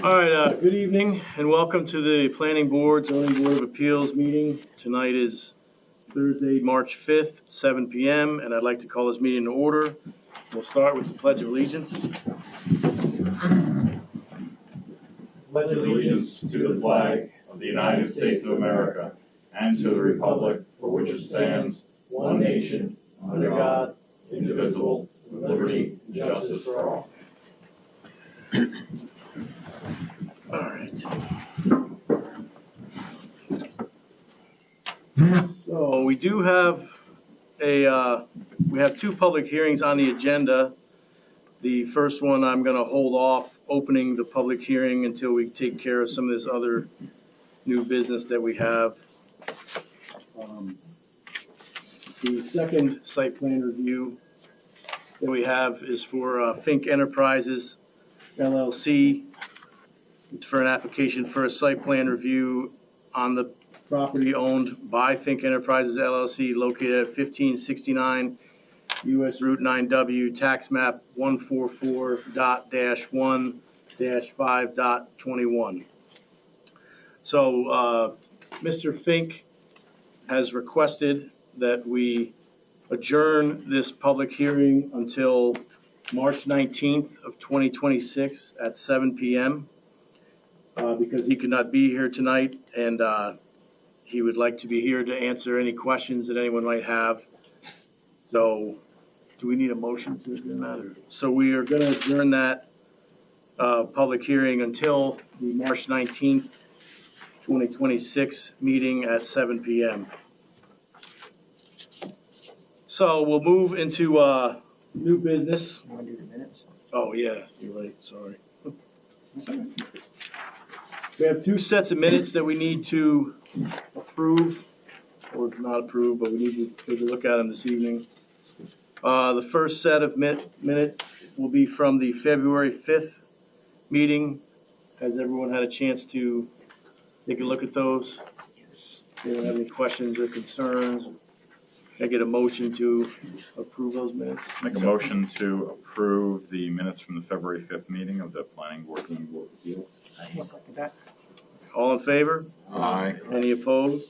All right, good evening and welcome to the Planning Board, Zoning Board of Appeals meeting. Tonight is Thursday, March 5th, 7 p.m. and I'd like to call this meeting to order. We'll start with the Pledge of Allegiance. Pledge allegiance to the flag of the United States of America and to the republic for which it stands, one nation, under God, indivisible, with liberty and justice for all. All right. So we do have we have two public hearings on the agenda. The first one, I'm going to hold off opening the public hearing until we take care of some of this other new business that we have. The second site plan review that we have is for Fink Enterprises, LLC. It's for an application for a site plan review on the property owned by Fink Enterprises, LLC, located at 1569 U.S. Route 9W, tax map 144.1-5.21. So Mr. Fink has requested that we adjourn this public hearing until March 19th of 2026 at 7 p.m. Because he could not be here tonight, and he would like to be here to answer any questions that anyone might have. So do we need a motion to adjourn that? So we are going to adjourn that public hearing until the March 19th, 2026 meeting at 7 p.m. So we'll move into new business. You want to do the minutes? Oh, yeah, you're right. Sorry. We have two sets of minutes that we need to approve, or not approve, but we need to take a look at them this evening. The first set of minutes will be from the February 5th meeting. Has everyone had a chance to take a look at those? Anyone have any questions or concerns? Can I get a motion to approve those minutes? Make a motion to approve the minutes from the February 5th meeting of the Planning Board of Appeals. I second that. All in favor? Aye. Any opposed?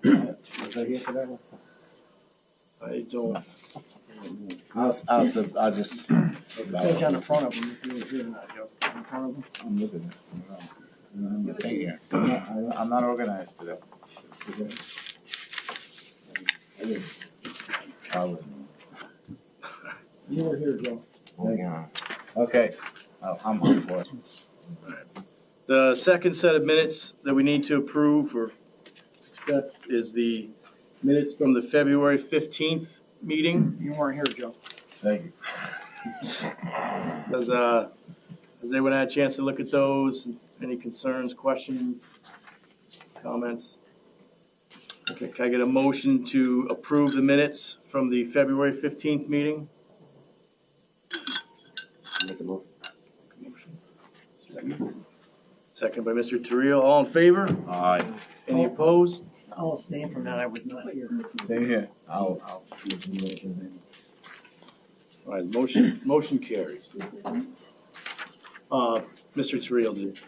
Was I here for that one? I don't. I'll just. Page on the front of them if you were here or not, Joe. In front of them. I'm looking at it. I'm here. I'm not organized today. You were here, Joe. Okay, I'm on for it. The second set of minutes that we need to approve or accept is the minutes from the February 15th meeting. You weren't here, Joe. Thank you. Has anyone had a chance to look at those? Any concerns, questions, comments? Okay, can I get a motion to approve the minutes from the February 15th meeting? Make a motion. Second by Mr. Terrell. All in favor? Aye. Any opposed? I'll abstain from that. I was not here. Stay here. All right, motion carries. Mr. Terrell did.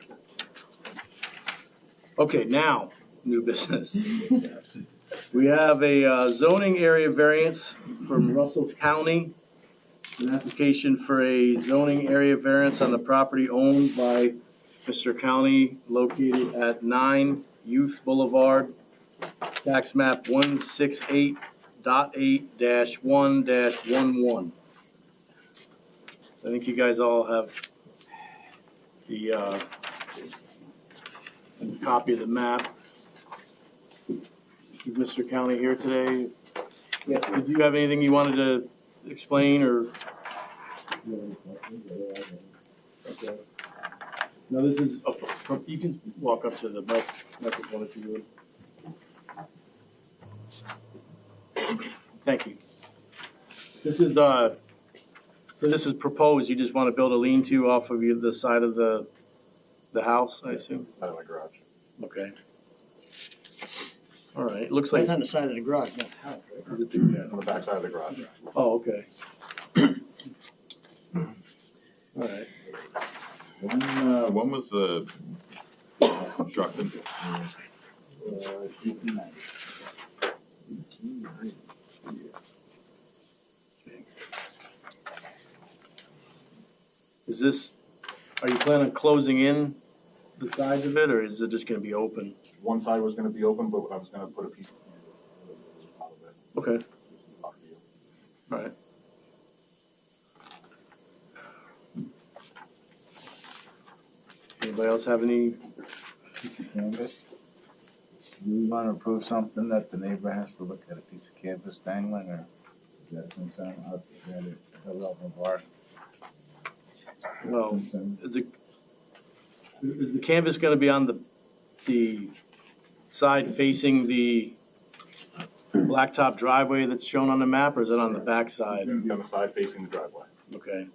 Okay, now, new business. We have a zoning area variance from Russell County. An application for a zoning area variance on the property owned by Mr. County, located at 9 Youth Boulevard, tax map 168.8-1-11. I think you guys all have the copy of the map. Is Mr. County here today? Yes. Did you have anything you wanted to explain or? Okay. No, this is, you can walk up to the microphone if you would. Thank you. This is, so this is proposed, you just want to build a lean-to off of the side of the house, I assume? Side of my garage. Okay. All right, it looks like. It's on the side of the garage, not the house, right? On the back side of the garage. Oh, okay. All right. When was the house constructed? 1890. Is this, are you planning on closing in the sides of it, or is it just gonna be open? One side was gonna be open, but I was gonna put a piece of canvas on top of it. Okay, all right. Anybody else have any? Piece of canvas. You wanna approve something that the neighbor has to look at a piece of canvas dangling, or is that a concern? Is that a relevant bar? Well, Concern? is the canvas gonna be on the side facing the blacktop driveway that's shown on the map, or is it on the back It's side? gonna be on the side facing the driveway. Okay,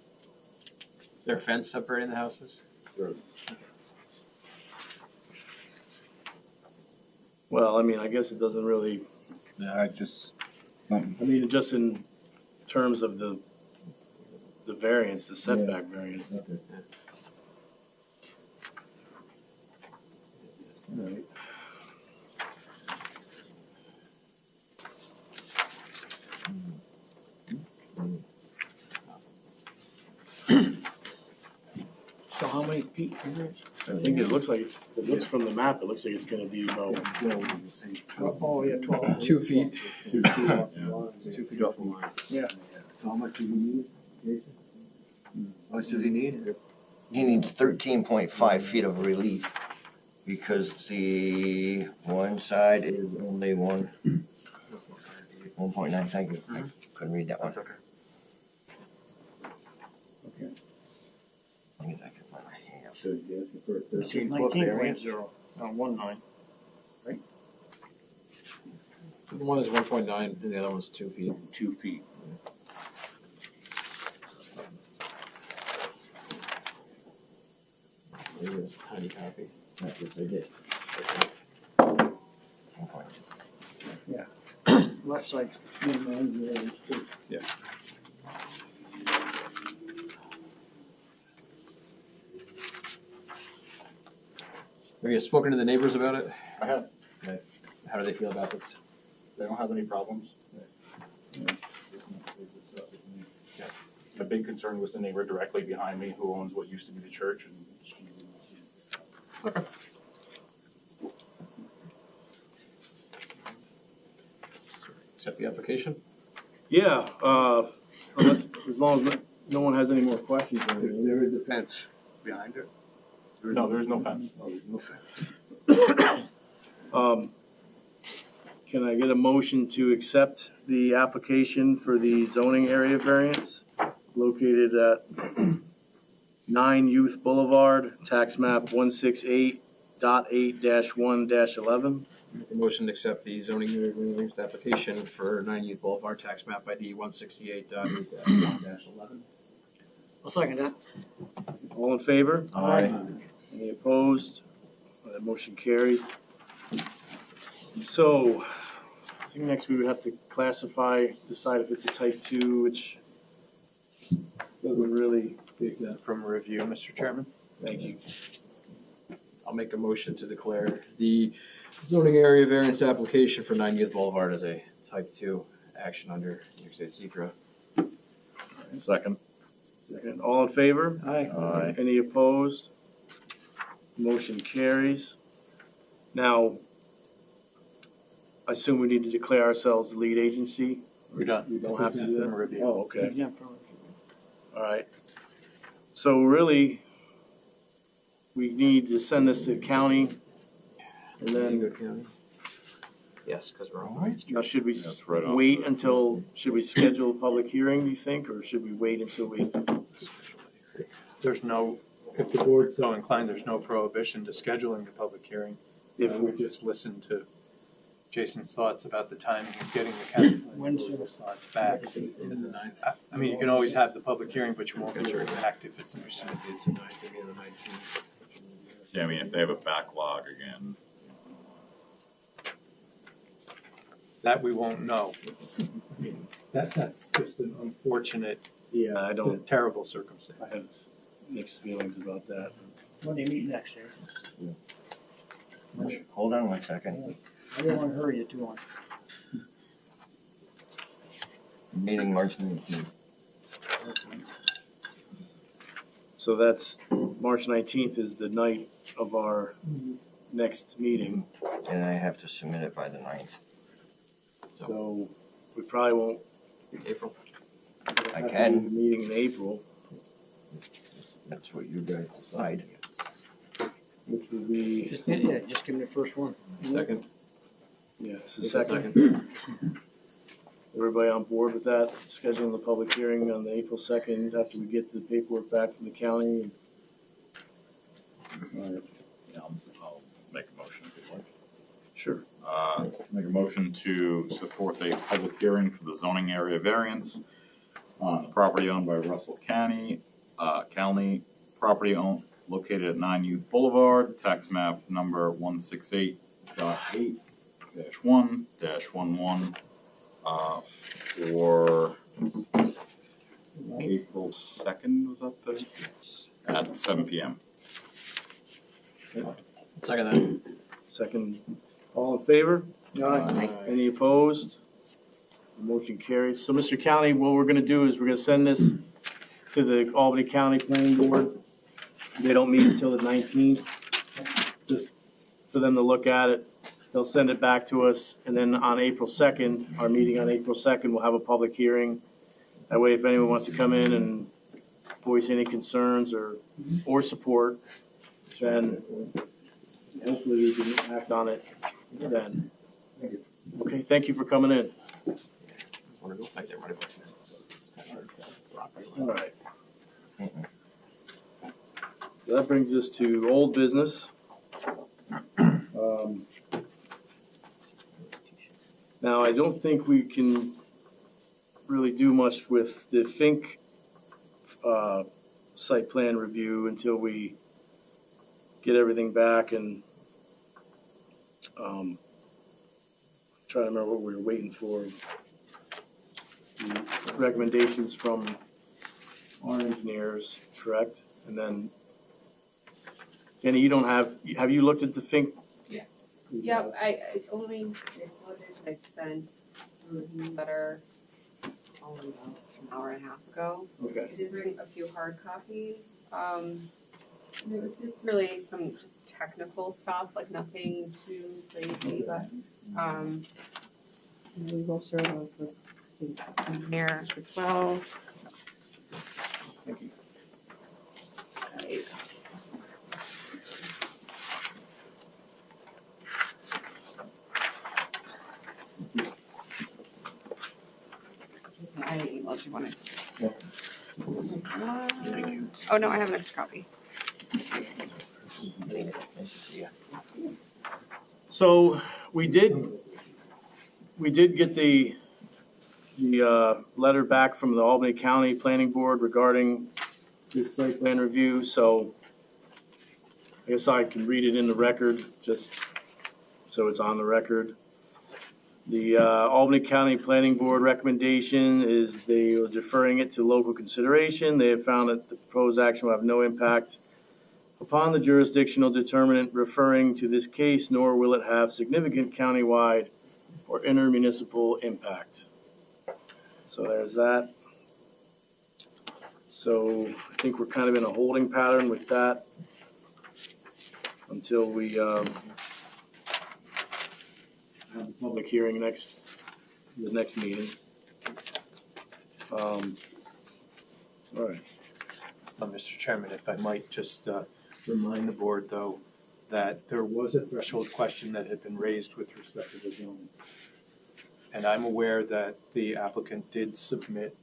Is there a fence separating the houses? well, I mean, I guess it doesn't really, Yeah, something. I mean, just in terms of the variance, the setback variance. Alright. So how many feet is it? I think it looks from the map, it looks like it's gonna be about, Oh, yeah, 12. 2 feet. 2 feet off the line. 2 feet off the line. Yeah. How much do you need, Jason? How much does he need? He needs 13.5 feet of relief because the one side is only 1.9, thank you. I couldn't read that one. That's okay. Let me get that in my hand. So he's asking for a It's 13-foot variance? 19.0 on 1.9. One is 1.9 and the other one's 2 feet. 2 feet. Maybe it's a tiny copy. That's what they did. Left side's minimum, the other is 2. Have you spoken to the neighbors about it? I have, How do they feel about this? they don't have any problems. The big concern was the neighbor directly behind me who owns what used to be the church and. Okay. Accept the application? yeah, as long as no one has any more questions. or anything. There is a fence behind it. No, there's no fence. Can I get a motion to accept the application for the zoning area variance located at 9 Youth Boulevard, tax map 168.8-1-11? Make a motion to accept the zoning area variance application for 9 Youth Boulevard, tax map ID 168.8-1-11. I'll second that. All in favor? Aye. Any opposed? That motion carries. So, I think next we would have to decide if it's a type 2, which doesn't really, Exempt from review, Mr. Chairman. thank you. I'll make a motion to declare the zoning area variance application for 9 Youth Boulevard as a type 2 action under New York State Secra. Second. Second, all in favor? Aye. Any opposed? Motion carries. Now, I assume we need to declare ourselves the lead agency? We're done. We don't have to do that? From review. Oh, okay, Exempt from review. all right. So really, we need to send this to the county, and then, Good county. Yes, because we're on. now should we That's right on. wait until, should we schedule a public hearing, do you think, or should we wait until we? There's no, if the board's so inclined, there's no prohibition to scheduling the public hearing. If I we would just listen to Jason's thoughts about the timing of getting the county planning board's thoughts back. I mean, you can always have the public hearing, but you won't get your act if it's It's interesting. the 9th, maybe the 19th. Yeah, I mean, if they have a backlog again. That we won't know. That's just an unfortunate, Yeah, I don't, terrible circumstance. I have mixed feelings about that. When do you meet next year? Hold on 1 second. I didn't wanna hurry you too much. Meeting March 19th. So that's, March 19th is the night of our next meeting. And I have to submit it by the 9th. So we probably won't. April. I have to can. do the meeting in April, That's what you guys decide. which will be, Just give me the first one. Second. yeah, it's the second. Everybody on board with that, scheduling the public hearing on the April 2nd after we get the paperwork back from the county? Yeah, I'll make a motion if you like. Sure. Make a motion to set forth a public hearing for the zoning area variance on the property owned by Russell County, property owned located at 9 Youth Boulevard, tax map number 168.8-1-11, for April 2nd, was that the? At 7 p.m. Second that. Second, all in favor? Aye. Any opposed? The motion carries. So, Mr. County, what we're gonna do is we're gonna send this to the Albany County Planning Board. They don't meet until the 19th, just for them to look at it. They'll send it back to us, and then on April 2nd, our meeting on April 2nd, we'll have a public hearing. That way, if anyone wants to come in and voice any concerns or support, then hopefully we can act on it then. Okay, thank you for coming in. Want to go back there, right about All right. So that brings us to old business. Now, I don't think we can really do much with the Fink site plan review until we get everything back and try to remember what we were waiting for. The recommendations from our engineers, correct? And then, Jenny, you don't have you looked at the Fink? Yes. Yep, I only I sent a review letter only about an hour and a half ago. Okay. I did bring a few hard copies. It was just really some just technical stuff, like nothing too crazy, but we will share those with the mayor as well. Thank you. Right. I emailed you one. Oh, no, I have an extra copy. Nice to see you. So we did get the letter back from the Albany County Planning Board regarding this site plan review, so I guess I can read it in the record, just so it's on the record. The Albany County Planning Board recommendation is they are deferring it to local consideration. They have found that the proposed action will have no impact upon the jurisdictional determinant referring to this case, nor will it have significant countywide or intermunicipal impact. So there's that. So I think we're kind of in a holding pattern with that until we have the public hearing the next meeting. All right. Mr. Chairman, if I might just remind the board, though, that there was a threshold question that had been raised with respect to the zoning. And I'm aware that the applicant did submit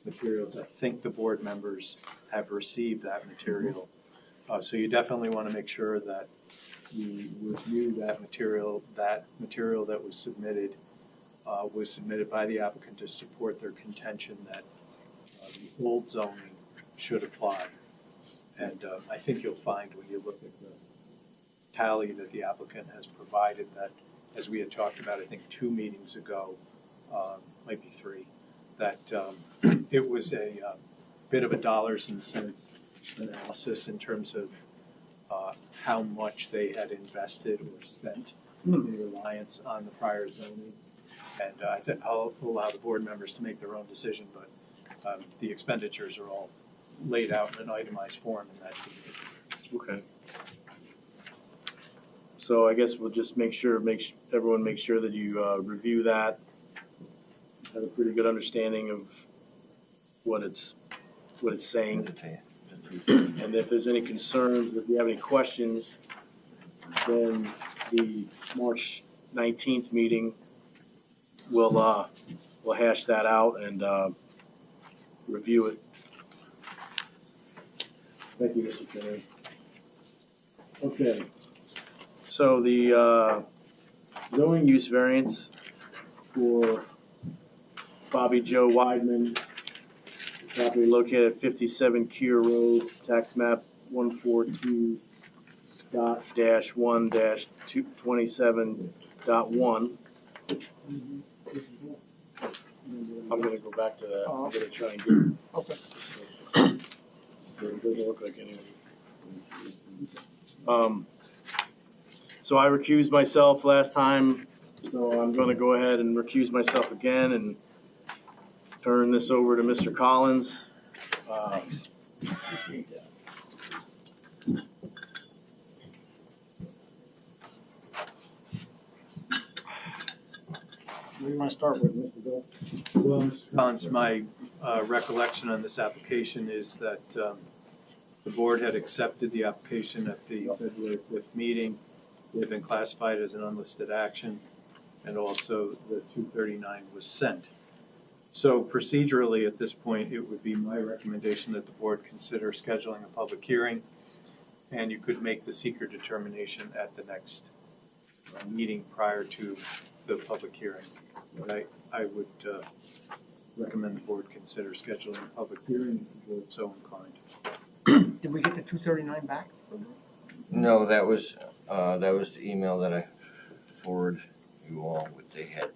materials. I think the board members have received that material. So you definitely want to make sure that you review that material that was submitted by the applicant to support their contention that the old zoning should apply. And I think you'll find when you look at the tally that the applicant has provided that, as we had talked about, I think 2 meetings ago, might be 3, that it was a bit of a dollars and cents analysis in terms of how much they had invested or spent Hmm. in reliance on the prior zoning. And I think I'll allow the board members to make their own decision, but the expenditures are all laid out in an itemized form, and that's the Okay. So I guess we'll just everyone make sure that you review that, have a pretty good understanding of what it's saying. And if there's any concerns, if you have any questions, then the March 19th meeting, we'll hash that out and review it. Thank you, Mr. Chairman. Okay. So the zoning use variance for Bobby Joe Weidman, property located at 57 Kier Road, tax map 142-1-27.1. I'm gonna go back to that. I'm gonna try and get. Okay. It doesn't look like anything. So I recused myself last time, so I'm gonna go ahead and recuse myself again and turn this over to Mr. Collins. What do you want to start with, Mr. Bill? Well, Mr. Collins, my recollection on this application is that the board had accepted the application at the February 5th meeting. It had been classified as an unlisted action, and also the 239 was sent. So procedurally, at this point, it would be my recommendation that the board consider scheduling a public hearing, and you could make the seeker determination at the next meeting prior to the public hearing. But I would recommend the board consider scheduling a public hearing if the board so inclined. Did we get the 239 back? No, that was the email that I forwarded you all with. They had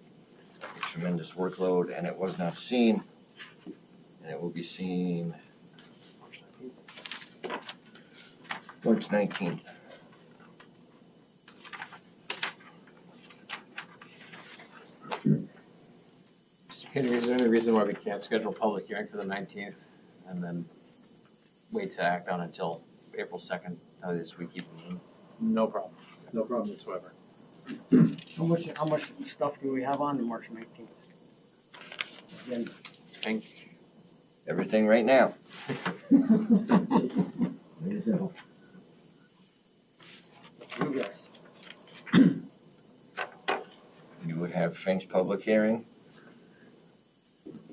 a tremendous workload and it was not seen. And it will be seen March 19th. Mr. Kenny, is there any reason why we can't schedule a public hearing for the 19th and then wait to act on it until April 2nd? This we keep moving. No problem. No problem whatsoever. How much stuff do we have on the March 19th? Again, I think Everything right now. you guys. You would have Fink's public hearing.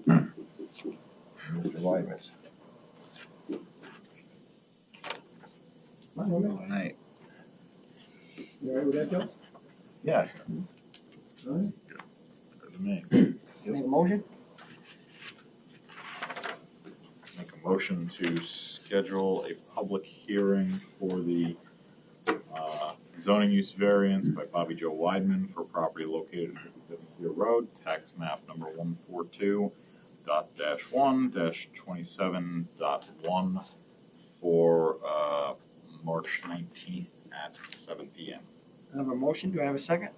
Mr. Weidman's. All night. You all right with that, Joe? Yeah. All right. Doesn't me. Make a motion? Make a motion to schedule a public hearing for the zoning use variance by Bobby Joe Weidman for property located at 57 Clear Road, tax map number 142.1-27.1 for March 19th at 7 p.m. I have a motion. Do I have a second?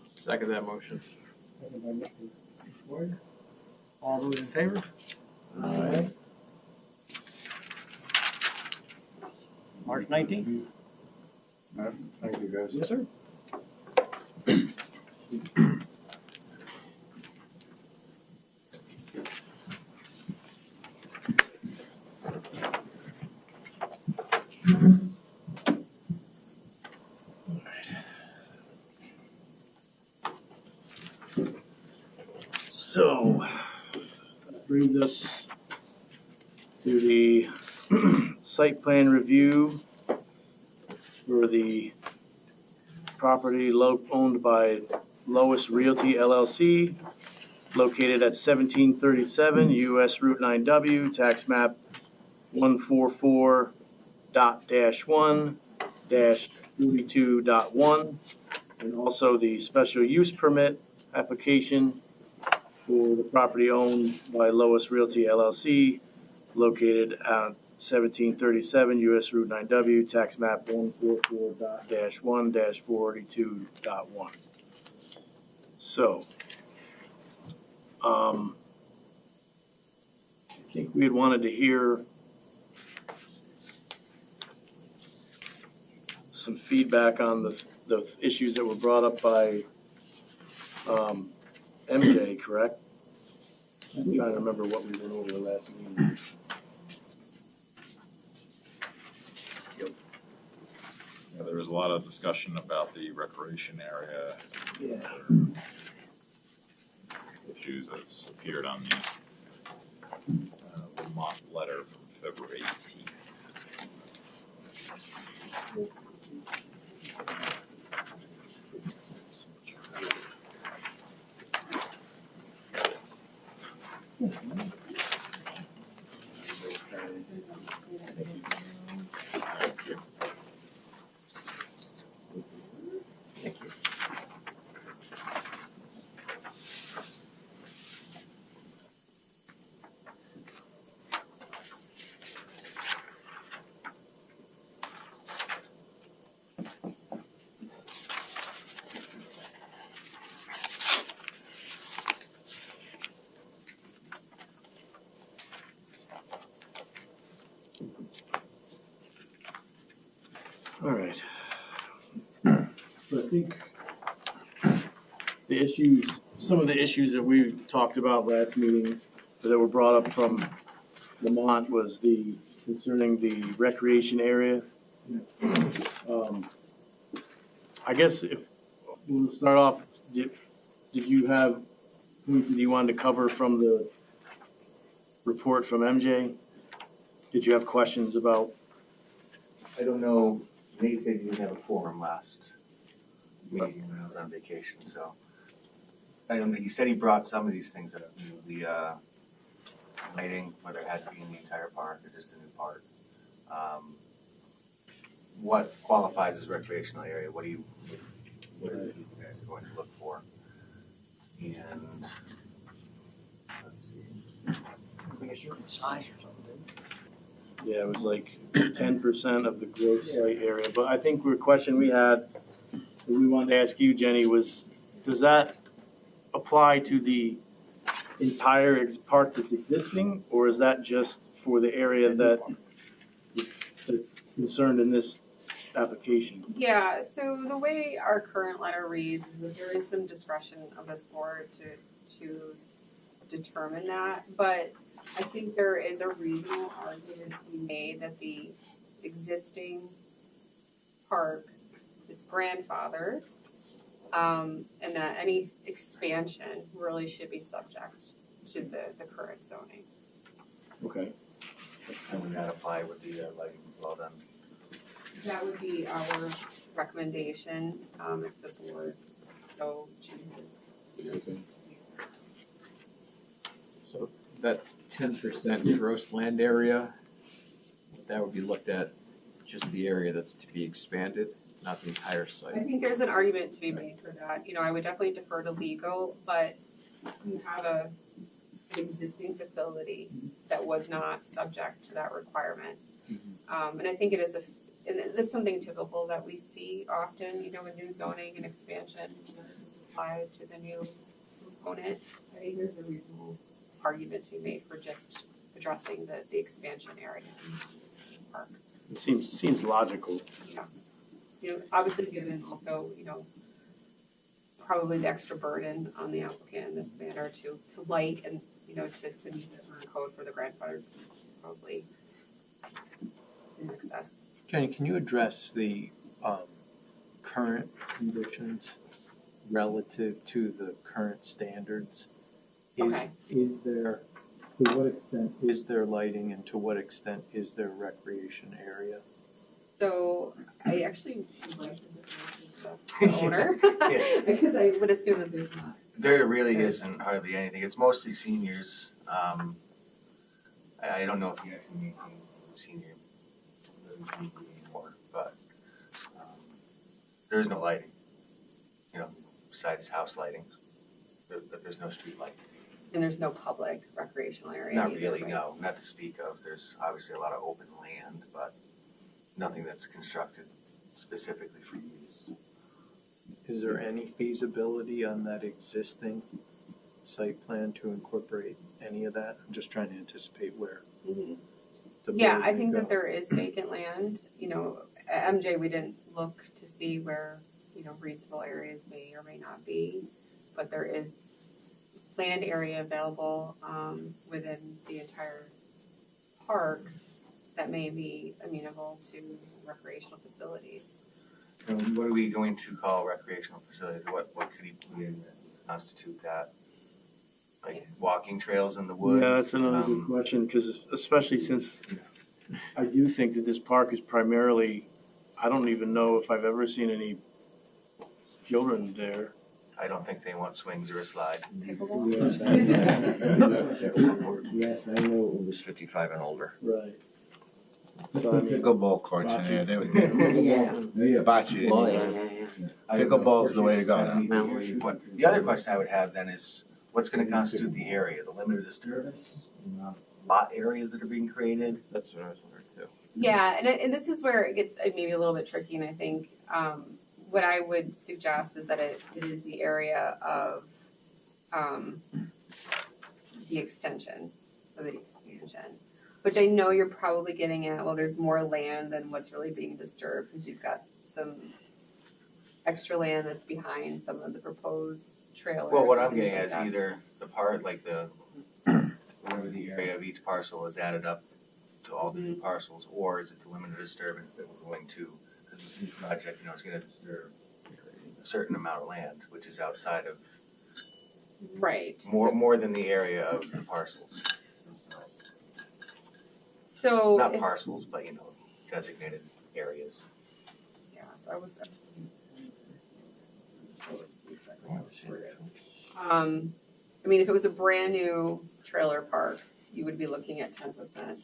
second that motion. Second by Mr. Floyd. All those in favor? Aye. March 19th? Thank you, guys. Yes, sir. So that brings us to the site plan review for the property owned by Lois Realty LLC, located at 1737 US Route 9W, tax map 144.1-42.1, and also the special use permit application for the property owned by Lois Realty LLC, located at 1737 US Route 9W, tax map 144-1-482.1. So, I think we had wanted to hear some feedback on the issues that were brought up by MJ, correct? I'm trying to remember what we went over last meeting. Yeah, there was a lot of discussion about the recreation area. Yeah. Issues as appeared on the Vermont letter from February 18th. Thank you. All right. So I think some of the issues that we talked about last meeting that were brought up from Lamont was concerning the recreation area. I guess if we'll start off, did you have points that you wanted to cover from the report from MJ? Did you have questions about? I don't know, Nate said you didn't have a quorum last meeting when I was on vacation, so. I don't know, he said he brought some of these things up, the lighting, whether it had to be in the entire park or just a new part. What qualifies as recreational area, what is it you guys are going to look for? And, let's see. I guess certain size or something. Yeah, it was like 10% of the gross site area, but I think the question we had, that we wanted to ask you, Jenny, was, does that apply to the entire park that's existing, or is that just for the area that's concerned in this application? Yeah, so the way our current letter reads is that there is some discretion of this board to determine that, but I think there is a reasonable argument to be made that the existing park is grandfathered, and that any expansion really should be subject to the current zoning. Okay. And would that apply with the lighting as well then? That would be our recommendation, if the board so chooses. Okay. So that 10% gross land area, that would be looked at just the area that's to be expanded, not the entire I site. think there's an argument to be made for that. You know, I would definitely defer to legal, but you have an existing facility that was not subject to that requirement. And I think it is and it's something typical that we see often, you know, in new zoning and expansion, applied to the new component. I think there's a reasonable argument to be made for just addressing the expansion area in the park. It seems logical. Yeah. You know, obviously given also, you know, probably the extra burden on the applicant in this manner to light and, you know, to meet the current code for the grandfather, probably in excess. Jenny, can you address the current conditions relative to the current standards? Okay. Is there, to what extent is there lighting and to what extent is there recreation area? So I actually would like to defer to the owner, because I would assume that there's not. There really isn't hardly anything. It's mostly seniors. I don't know if he actually maintains the senior living anymore, but there's no lighting, you know, besides house lighting. But there's no street light. And there's no public recreational area Not either, really, right? no, not to speak of. There's obviously a lot of open land, but nothing that's constructed specifically for use. Is there any feasibility on that existing site plan to incorporate any of that? I'm just trying to anticipate where Mhm. the Yeah, board I would think go. that there is vacant land, you know, at MJ, we didn't look to see where, you know, reasonable areas may or may not be, but there is land area available, within the entire park that may be amenable to recreational facilities. And what are we going to call recreational facilities? What could he put in that would constitute that? Like walking trails in the woods? Yeah, that's another good question, because especially since I do think that this park is primarily, I don't even know if I've ever seen any children there. I don't think they want swings or a slide. Pickleball? Yes, I know. It was 55 and older. Right. Put So I some mean, pickleball courts in there, they would, Yeah. bocce. Oh, yeah. Pickleball's the way to go now. The other question I would have then is, what's gonna constitute the area, the limit of disturbance? Lot areas that are being created? That's what I was wondering too. Yeah, and this is where it gets maybe a little bit tricky, and I think what I would suggest is that it is the area of the extension or the expansion, which I know you're probably getting at. Well, there's more land than what's really being disturbed because you've got some extra land that's behind some of the proposed trailers. Well, what and I'm things getting like at is that. either the part, like whatever the area of each parcel is added up to all the new parcels, or is it the limit of disturbance that we're going to, because this new project, you know, is gonna disturb a certain amount of land, which is outside of, Right. more than the area of the parcels themselves. So Not if- parcels, but, you know, designated areas. Yeah, so I was. I mean, if it was a brand new trailer park, you would be looking at 10%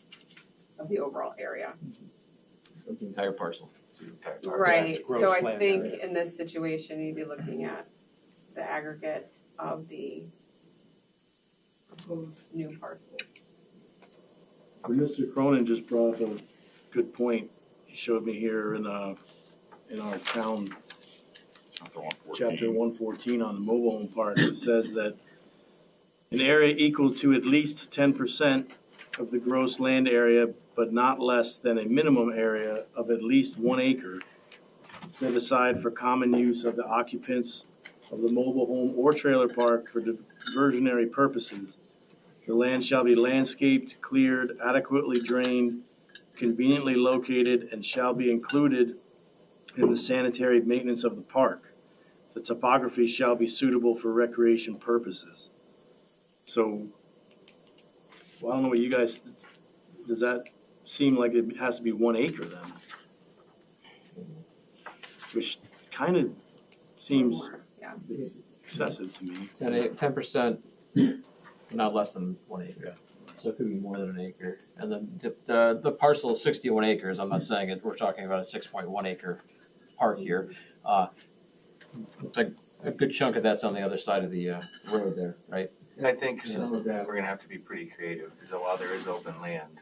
of the overall area. The entire parcel. Right, gross so I land think area. in this situation, you'd be looking at the aggregate of the proposed new parcels. Mr. Cronin just brought up a good point. He showed me here in our town, chapter 114 on the mobile home park. It says that an area equal to at least 10% of the gross land area, but not less than a minimum area of at least 1 acre, set aside for common use of the occupants of the mobile home or trailer park for diversionary purposes. The land shall be landscaped, cleared, adequately drained, conveniently located, and shall be included in the sanitary maintenance of the park. The topography shall be suitable for recreation purposes. So, well, I don't know what you guys, does that seem like it has to be 1 acre then? Which kind of seems More, yeah. excessive to me. 10%, not less than 1 acre. So it could be more than an acre. And then the parcel is 61 acres. I'm not saying it, we're talking about a 6.1 acre park here. It's like a good chunk of that's on the other side of the road there, right? And I think some of that, we're gonna have to be pretty creative, because while there is open land,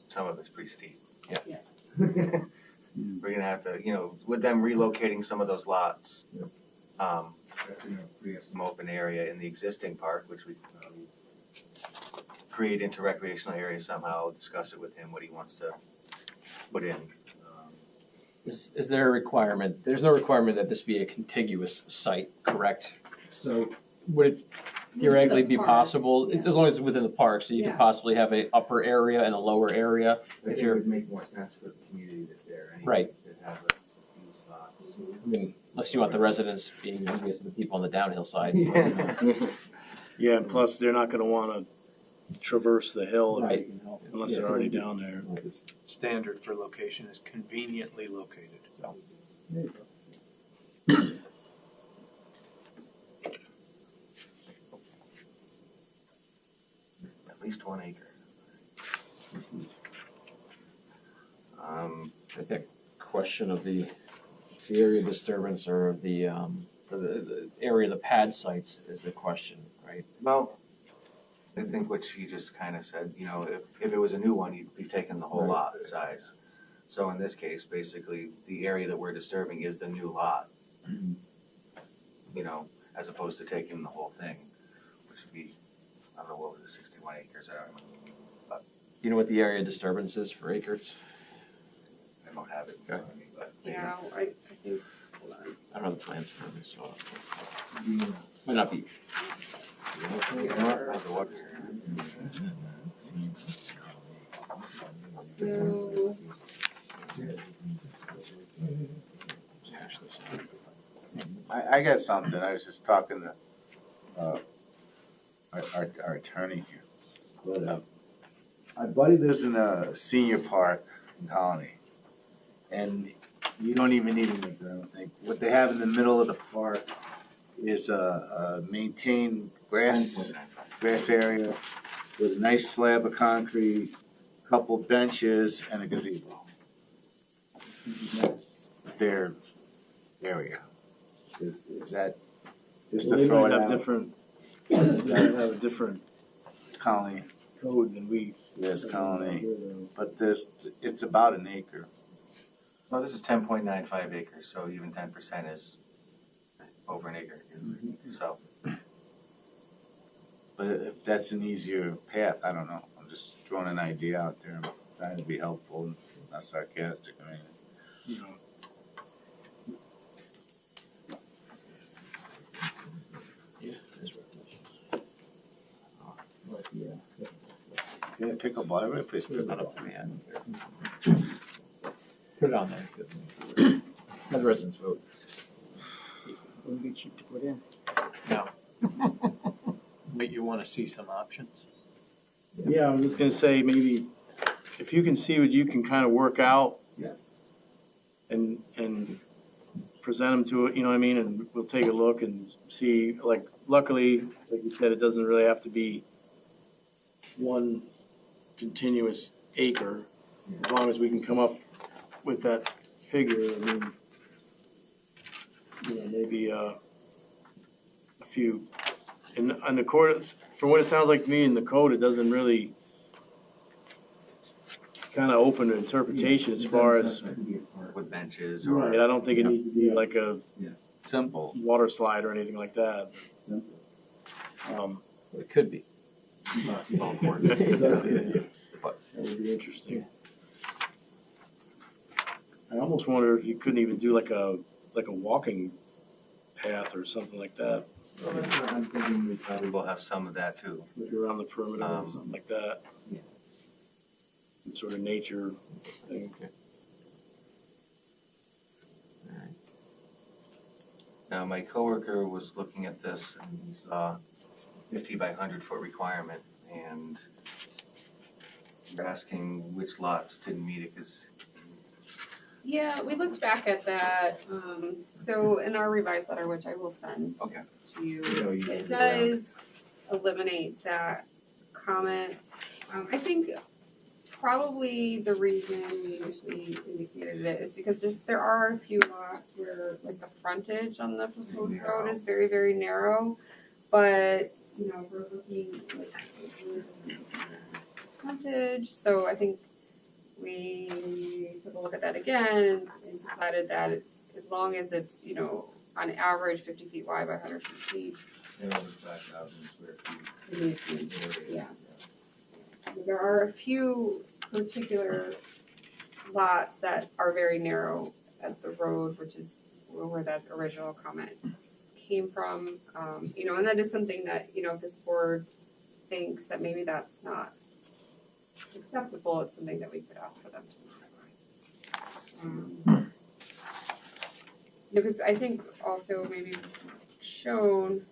some of it's pretty steep. Yeah. We're gonna have to, you know, with them relocating some of those lots, that's gonna free up some open area in the existing park, which we could probably create into recreational area somehow, discuss it with him, what he wants to put in. Is there a requirement? There's no requirement that this be a contiguous site, correct? So would it theoretically be park, possible, yeah. as long as it's within the park, so you Yeah. could possibly have a upper area and a lower area? I If think it you're, would make more sense for the community that's there anyway, Right. to have a few spots. I mean, unless you want the residents being envious of the people on the downhill side. Yeah, and plus they're not gonna wanna traverse the hill Right. unless they're already down there. Standard for location is conveniently located. So At least 1 acre. I think question of the area disturbance or the area of the pad sites is the question, right? Well, I think what she just kind of said, you know, if it was a new one, you'd be taking the whole lot size. So in this case, basically, the area that we're disturbing is the new lot. You know, as opposed to taking the whole thing, which would be, I don't know, what was it, 61 acres, I don't remember. You know what the area disturbance is for acres? I don't have it in front of me, but. Yeah, I think, hold on. I don't have the plans for me, so. Might not be. How's the water? So, I got something, I was just talking to, our attorney here. But, my buddy lives in a senior park in Colony, and you don't even need an acre, I don't think. What they have in the middle of the park is a maintained grass area with a nice slab of concrete, couple benches, and a gazebo. That's their area. Is that just Well, to they throw might it have out? different, they might have a different Colony, code than we. yes, Colony, but it's about an acre. No, this is 10.95 acres, so even 10% is over an acre. So, But if that's an easier path, I don't know. I'm just throwing an idea out there. I'm trying to be helpful and not sarcastic. I mean, You know, Yeah, there's regulations. yeah, pickleball. Everybody plays Not pickleball. up to me, I don't care. Put it on there. Have the residents vote. Wouldn't be cheap to put in. But you wanna see some options? yeah, I was just gonna say, maybe, if you can see what you can kind of work out. Yeah. And present them to it, you know what I mean, and we'll take a look and see, like, luckily, like you said, it doesn't really have to be one continuous acre, as long as we can come up with that figure, I mean, you know, maybe, a few, and the code, from what it sounds like to me in the code, it doesn't really kind of open to interpretation as far as, with benches I or. mean, I don't think it needs to be like a Simple. water slide or anything like that. But it could be. That would be interesting. I almost wonder if you couldn't even do like a walking path or something like that, I'm thinking we probably will have some of that too. like around the perimeter or something like that. Yeah. Some sort of nature thing. Now, my coworker was looking at this and he saw 50 by 100 foot requirement and asking which lots didn't meet it because. yeah, we looked back at that, so in our revised letter, which I will send Okay. to you, know, you it can does eliminate that comment. I think probably the reason we initially indicated it is because there are a few lots where like the frontage on the proposed road is very, very narrow. But, you know, we're looking like frontage, so I think we took a look at that again and decided that as long as it's, you know, on average 50 feet wide by 100 feet And over 5,000 square feet. deep, it needs to, yeah. There are a few particular lots that are very narrow at the road, which is where that original comment came from. You know, and that is something that, you know, if this board thinks that maybe that's not acceptable, it's something that we could ask for them to modify. Because I think also maybe shown,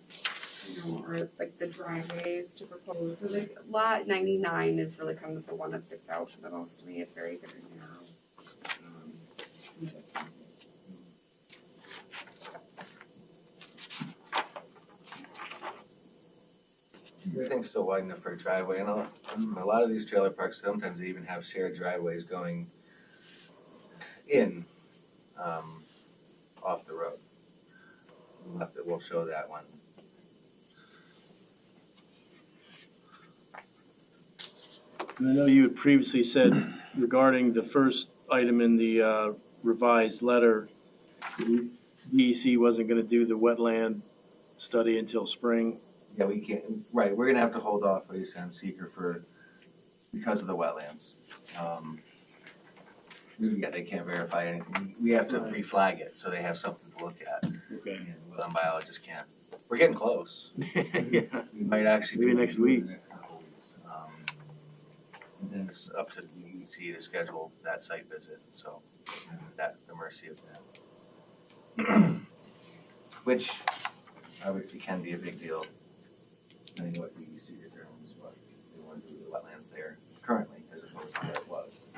you know, or like the driveways to propose. So like lot 99 is really kind of the one that sticks out the most to me. It's very, very narrow. Everything's still wide enough for a driveway, and a lot of these trailer parks, sometimes they even have shared driveways going in, off the road. We'll show that one. And I know you had previously said regarding the first item in the revised letter, DEC wasn't going to do the wetland study until spring. Yeah, we can't, right, we're gonna have to hold off, what you said, on seeker because of the wetlands. Yeah, they can't verify anything. We have to reflag it, so they have something to look at. Okay. And wetland biologists can't. We're getting close. Yeah. We might actually. Maybe be next moving week. in the next couple weeks. And then it's up to the DEC to schedule that site visit, so at the mercy of that. Which obviously can be a big deal, depending on what DEC determines what they want to do with the wetlands there currently, as opposed to what it was.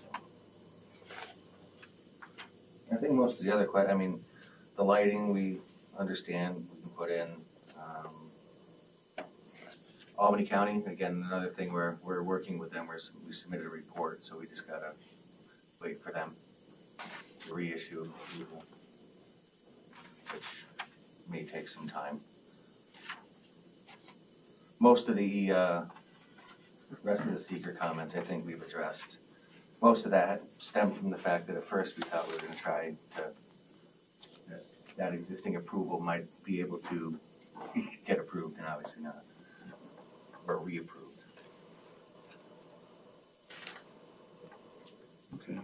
So. I think most of the other I mean, the lighting, we understand, we can put in. Albany County, again, another thing we're working with them, we submitted a report, so we just gotta wait for them to reissue approval, which may take some time. Most of the rest of the seeker comments, I think we've addressed. Most of that stemmed from the fact that at first we thought we were gonna try to, that existing approval might be able to get approved, and obviously not, or reapproved. Okay.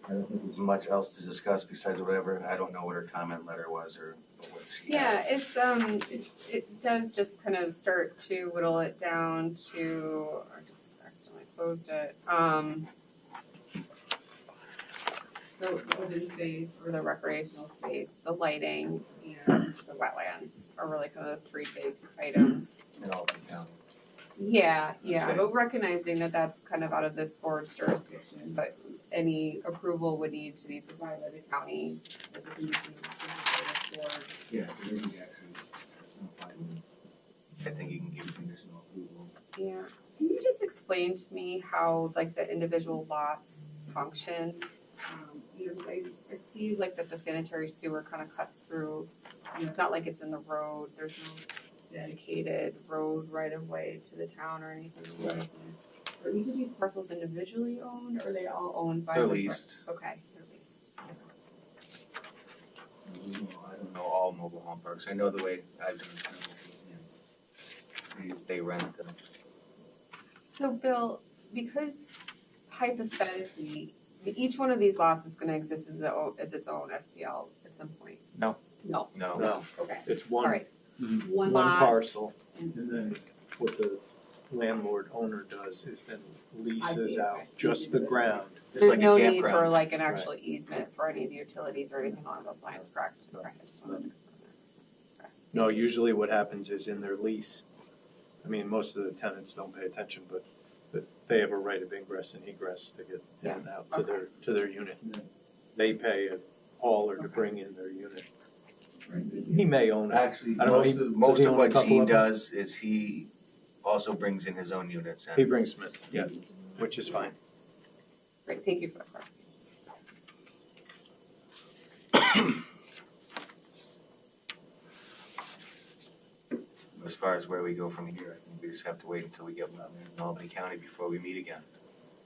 I don't think there's much else to discuss besides whatever, I don't know what her comment letter was or what she Yeah, had. it's, it does just kind of start to whittle it down to, I just accidentally closed it. The open space or the recreational space, the lighting, and the wetlands are really kind of the three big items. In Albany County. Yeah, Okay. but recognizing that that's kind of out of this board's jurisdiction, but any approval would need to be provided by the county as a condition of the board. Yeah, so maybe actually, I think you can give conditional approval. Yeah, can you just explain to me how like the individual lots function? You know, I see like that the sanitary sewer kind of cuts through, it's not like it's in the road, there's no dedicated road right of way to the town or anything. Are each of these parcels individually owned, or are they all owned by? They're the- leased. Okay, they're leased. I don't know all mobile home parks, I know the way I've done it. They rent them. So Bill, because hypothetically, each one of these lots is gonna exist as its own SPL at some point? No. No? No. No. Okay, It's all one, right. Mhm. One one lot. parcel, and then what the landlord owner does is then leases see, out okay. just the ground. Just There's like a no need for campground. like an actual easement for any of the utilities or anything along those lines, correct? Okay, I just wanted to confirm that. No, usually what happens is in their lease, I mean, most of the tenants don't pay attention, but they have a right of ingress and egress to get in and out to their unit. They pay a hauler to bring in their unit. He may own it. Actually, I don't know, most does he of own a what couple Gene of them? does is he also brings in his own units He and brings them in, yes, which is fine. Great, thank you for the clarification. as far as where we go from here, I think we just have to wait until we get wetlands in Albany County before we meet again.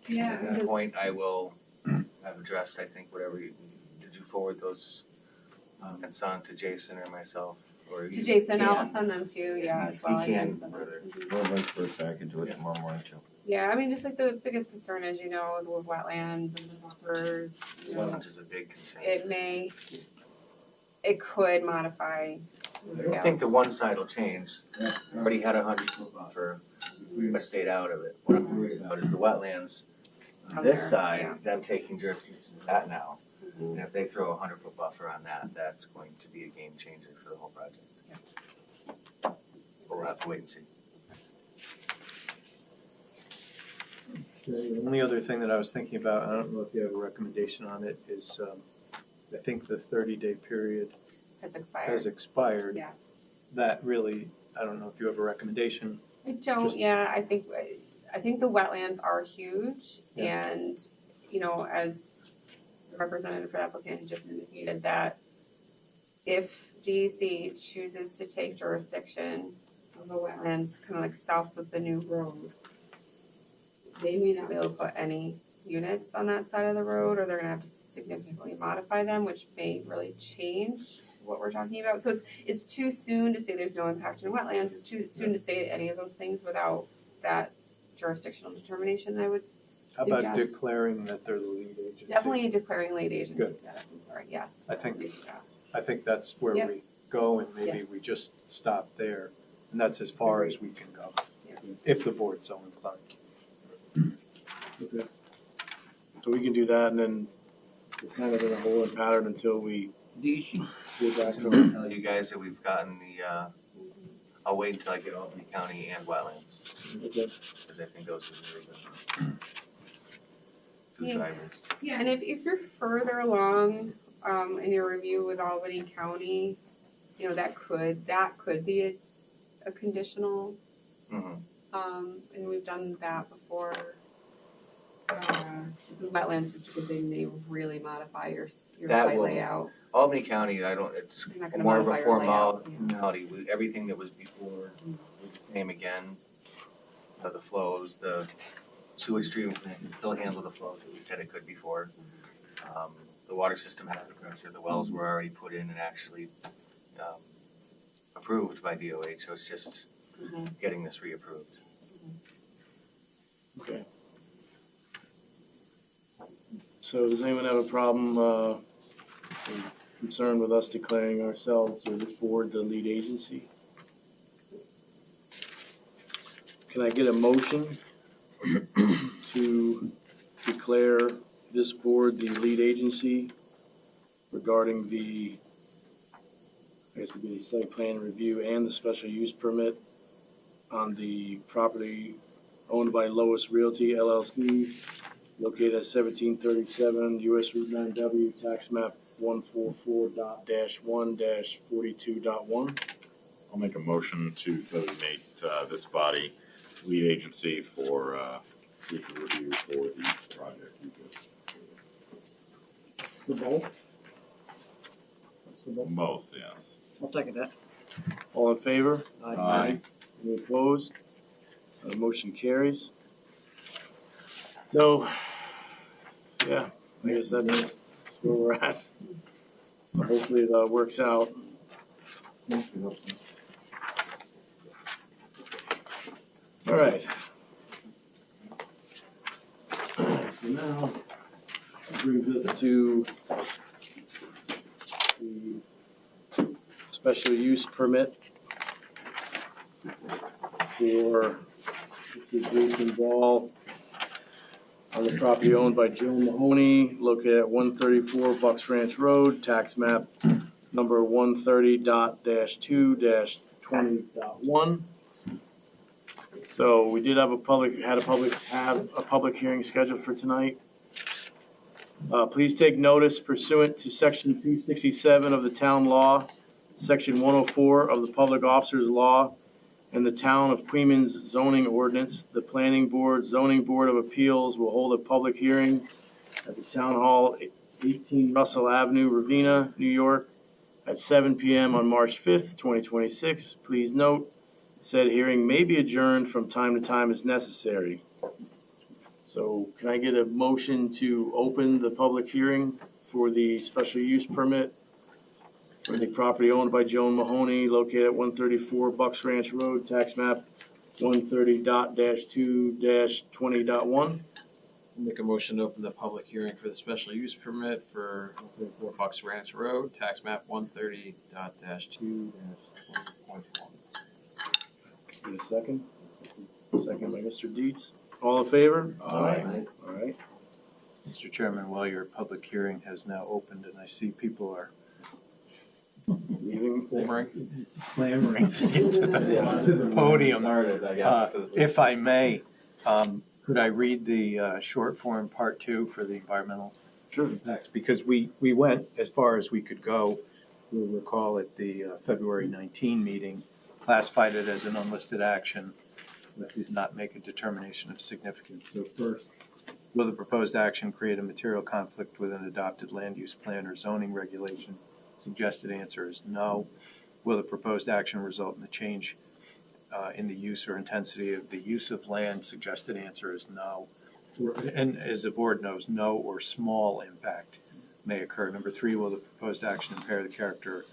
Yeah, At that point, I will have addressed, I think, whatever did you forward those comments on to Jason or myself? Or To you Jason, I'll can? send them to you, yeah, as well. I He can send them. further. Mhm. Well, vice versa, I can do it tomorrow morning too. Yeah, I mean, just like the biggest concern is, you know, with wetlands and the buffers, you know, Wetlands is a big concern. it could modify. I don't think the one side will change. Already had 100-foot buffer, we must stayed out of it. What I'm worried about is the wetlands. On Down this there, side, yeah. them taking jurisdiction of that now. And if they throw a 100-foot buffer on that, that's going to be a game changer for the whole project. But we'll have to wait and see. The only other thing that I was thinking about, I don't know if you have a recommendation on it, is I think the 30-day period Has expired. has expired. Yeah. That really, I don't know if you have a recommendation. I don't, Just- yeah, I think the wetlands are huge, Yeah. and, you know, as the representative for the applicant just indicated that if DEC chooses to take jurisdiction of the wetlands, kind of like south of the new road, they may not be able to put any units on that side of the road, or they're gonna have to significantly modify them, which may really change what we're talking about. So it's too soon to say there's no impact in wetlands. It's too soon to say any of those things without that jurisdictional determination, I would How about suggest. declaring that they're the lead agency? Definitely declaring lead agency Good. status, I'm sorry, yes. I think- We do that. I think that's where Yep. we go, and maybe we just stop there, and that's as far as we can go, Yes. if the board's so inclined. Okay. So we can do that, and then we're kind of in a holding pattern until we get back So to I'll tell you guys that we've gotten I'll wait until I get Albany County and wetlands, Okay. because I think those are really good. Two Yeah. drivers. Yeah, and if you're further along, in your review with Albany County, you know, that could be a conditional, Mhm. and we've done that before. The wetlands, just because they may really modify your That site will- layout. Albany County, it's You're not gonna more of modify a your layout, formality, everything that was before was the same again. The flows, the sewage treatment plant can still handle the flows that we said it could before. The water system has the pressure, the wells were already put in and actually approved by DOH, so it's just Mhm. getting this reapproved. Okay. So does anyone have a problem, or concern with us declaring ourselves or this board the lead agency? Can I get a motion to declare this board the lead agency regarding the, I guess it'd be the site plan review and the special use permit on the property owned by Lois Realty LLC, located at 1737 US Route 9W, tax map 144.1-42.1. I'll make a motion to designate this body lead agency for seeker review for the project we just The both? That's the both. both, yes. I'll second that. All in favor? Aye. Any opposed? Motion carries. So, yeah, I guess that's where we're at. Hopefully it works out. All right. So now, that brings us to the special use permit for Mr. Jason Ball on the property owned by Joan Mahoney, located at 134 Bucks Ranch Road, tax map number 130.2-20.1. So we did have a public hearing scheduled for tonight. Please take notice pursuant to section 267 of the town law, section 104 of the public officers law, and the town of Queens zoning ordinance. The planning board, zoning board of appeals will hold a public hearing at the town hall, 18 Russell Avenue, Ravena, New York, at 7 p.m. on March 5th, 2026. Please note, said hearing may be adjourned from time to time as necessary. So can I get a motion to open the public hearing for the special use permit for the property owned by Joan Mahoney, located at 134 Bucks Ranch Road, tax map 130.2-20.1? Make a motion to open the public hearing for the special use permit for 134 Bucks Ranch Road, tax map 130.2-20.1. Need a second? Second by Mr. Dietz. All in favor? Aye. All right. Mr. Chairman, while your public hearing has now opened, and I see people are Leaving. clamoring to get to the podium. Started, I guess. If I may, could I read the short form part 2 for the environmental Sure. impacts? Because we went as far as we could go. You'll recall at the February 19 meeting, classified it as an unlisted action that did not make a determination of significance. So first, will the proposed action create a material conflict with an adopted land use plan or zoning regulation? Suggested answer is no. Will the proposed action result in a change in the use or intensity of the use of land? Suggested answer is no. And as the board knows, no or small impact may occur. Number 3, will the proposed action impair the character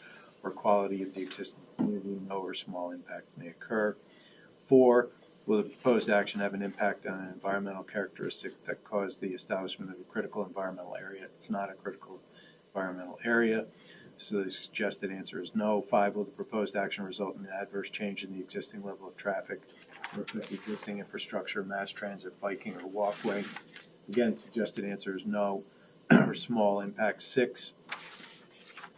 or quality of the existing community? No or small impact may occur. 4, will the proposed action have an impact on an environmental characteristic that caused the establishment of a critical environmental area? It's not a critical environmental area, so the suggested answer is no. 5, will the proposed action result in an adverse change in the existing level of traffic or affect existing infrastructure, mass transit, biking, or walkway? Again, suggested answer is no or small impact. 6,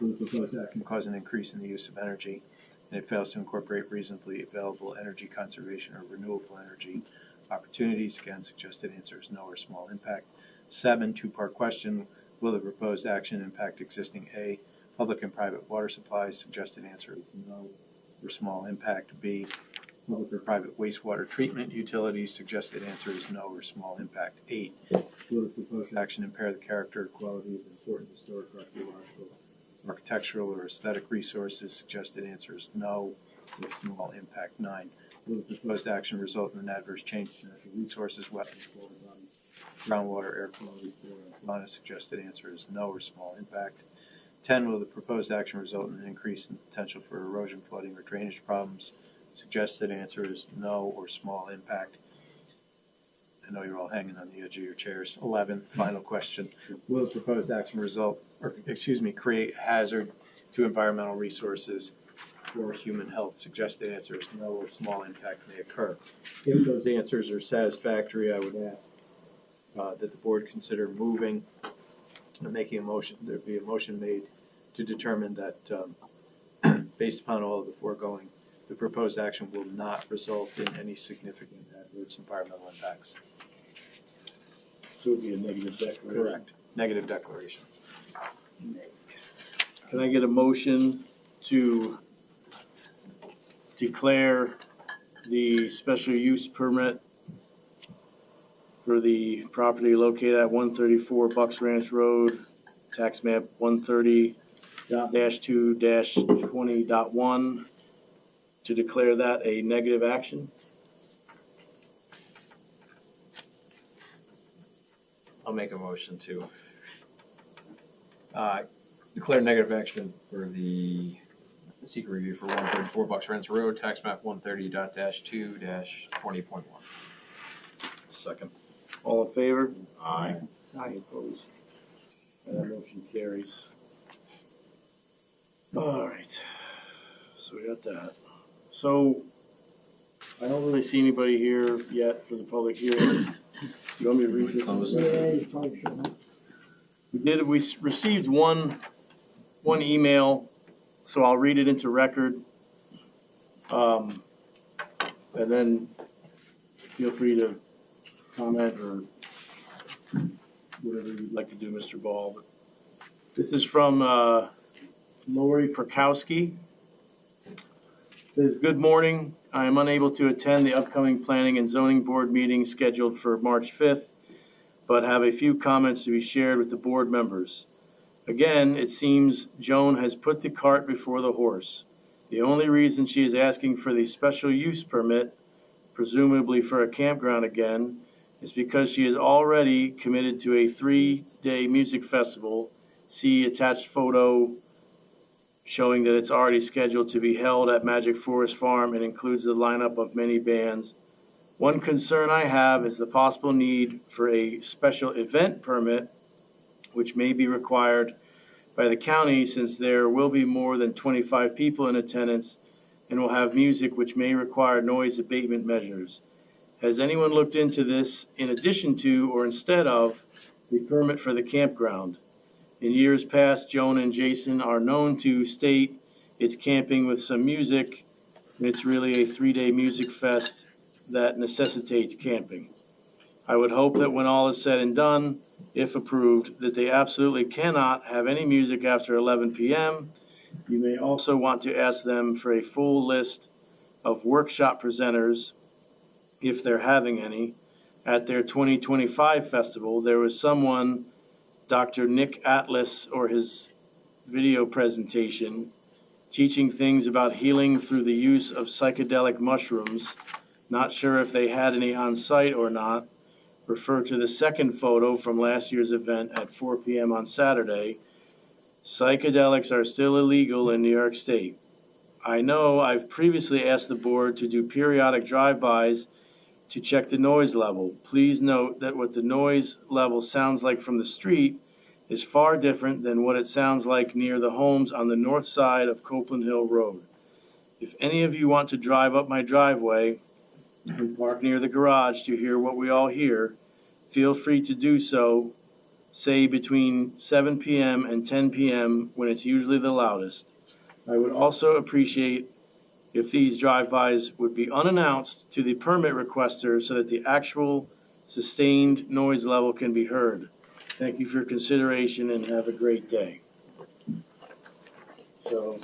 will the proposed action cause an increase in the use of energy and it fails to incorporate reasonably available energy conservation or renewable energy opportunities? Again, suggested answer is no or small impact. 7, 2-part question, will the proposed action impact existing A, public and private water supplies? Suggested answer is no or small impact. B, public or private wastewater treatment utilities? Suggested answer is no or small impact. 8, will the proposed action impair the character or quality of important historic, archaeological, architectural, or aesthetic resources? Suggested answer is no or small impact. 9, will the proposed action result in an adverse change to natural resources, wetlands, water bodies, groundwater, air quality, flora, and fauna? Suggested answer is no or small impact. 10, will the proposed action result in an increase in the potential for erosion, flooding, or drainage problems? Suggested answer is no or small impact. I know you're all hanging on the edge of your chairs. 11, final question. Will the proposed action create hazard to environmental resources or human health? Suggested answer is no or small impact may occur. If those answers are satisfactory, I would ask that the board consider moving and making a motion. There'd be a motion made to determine that based upon all of the foregoing, the proposed action will not result in any significant adverse environmental impacts. So it would be a negative declaration. Correct. Negative declaration. Can I get a motion to declare the special use permit for the property located at 134 Bucks Ranch Road, tax map 130-2-20.1, to declare that a negative action? I'll make a motion to declare negative action for the secret review for 134 Bucks Ranch Road, tax map 130.2-20.1. Second. All in favor? Aye. Aye. Opposed? And that motion carries. All right. So we got that. So I don't really see anybody here yet for the public hearing. You want me to read this? Yeah, you probably should. We received one email, so I'll read it into record. And then feel free to comment or whatever you'd like to do, Mr. Ball. But this is from Lori Perkowski. It says, good morning. I am unable to attend the upcoming Planning and Zoning Board meeting scheduled for March 5th, but have a few comments to be shared with the board members. Again, it seems Joan has put the cart before the horse. The only reason she is asking for the special use permit, presumably for a campground again, is because she is already committed to a 3-day music festival. See attached photo showing that it's already scheduled to be held at Magic Forest Farm and includes the lineup of many bands. One concern I have is the possible need for a special event permit, which may be required by the county since there will be more than 25 people in attendance and will have music which may require noise abatement measures. Has anyone looked into this in addition to or instead of the permit for the campground? In years past, Joan and Jason are known to state it's camping with some music, and it's really a 3-day music fest that necessitates camping. I would hope that when all is said and done, if approved, that they absolutely cannot have any music after 11 p.m. You may also want to ask them for a full list of workshop presenters, if they're having any. At their 2025 festival, there was someone, Dr. Nick Atlas or his video presentation teaching things about healing through the use of psychedelic mushrooms. Not sure if they had any on site or not. Refer to the second photo from last year's event at 4 p.m. on Saturday. Psychedelics are still illegal in New York State. I know I've previously asked the board to do periodic drive-bys to check the noise level. Please note that what the noise level sounds like from the street is far different than what it sounds like near the homes on the north side of Copeland Hill Road. If any of you want to drive up my driveway and park near the garage to hear what we all hear, feel free to do so, say between 7 p.m. and 10 p.m. when it's usually the loudest. I would also appreciate if these drive-bys would be unannounced to the permit requester so that the actual sustained noise level can be heard. Thank you for your consideration and have a great day. So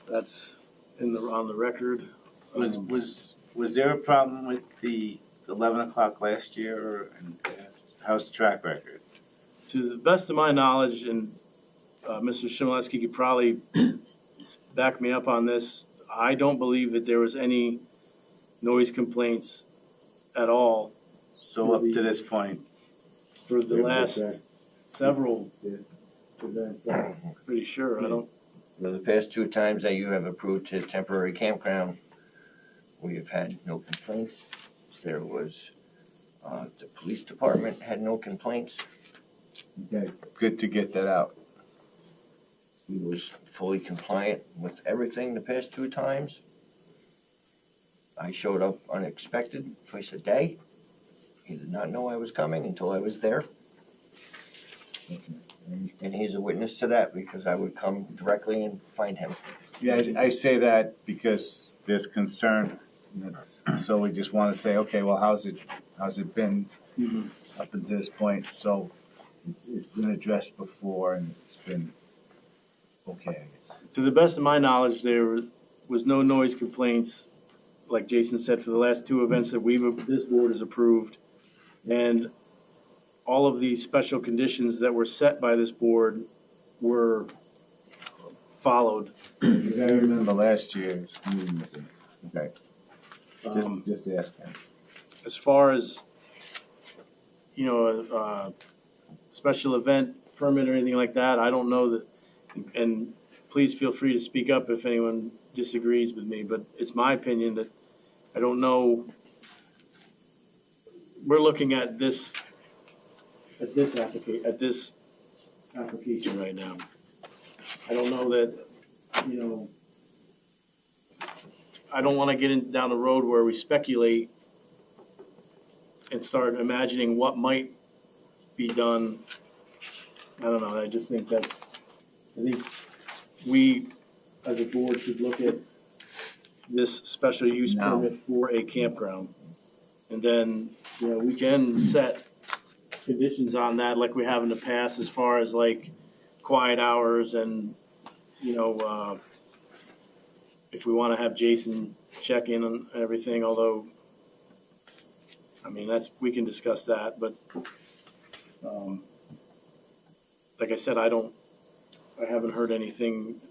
that's on the record. Was there a problem with the 11 o'clock last year, or how's the track record? To the best of my knowledge, and Mr. Shimoleski could probably back me up on this, I don't believe that there was any noise complaints at all So up to this point, for the last several events. I'm pretty sure. I don't. For the past 2 times that you have approved his temporary campground, we have had no complaints. There was, the police department had no complaints. okay, good to get that out. He was fully compliant with everything the past 2 times. I showed up unexpected twice a day. He did not know I was coming until I was there. And he's a witness to that because I would come directly and find him. Yeah, I say that because there's concern. So we just want to say, okay, well, how's it been up until this point? So it's been addressed before and it's been okay, I guess. To the best of my knowledge, there was no noise complaints, like Jason said, for the last 2 events that this board has approved. And all of these special conditions that were set by this board were followed. Because I remember last year's meeting with him. Okay, just asking. As far as, a special event permit or anything like that, I don't know that, and please feel free to speak up if anyone disagrees with me, but it's my opinion that I don't know. We're looking at this application right now. I don't know that, I don't want to get down the road where we speculate and start imagining what might be done. I don't know. I just think I think we as a board should look at this special use permit for a campground. And then, we can set conditions on that like we have in the past as far as like quiet hours and, if we want to have Jason check in on everything, although, we can discuss that, but, like I said, I haven't heard anything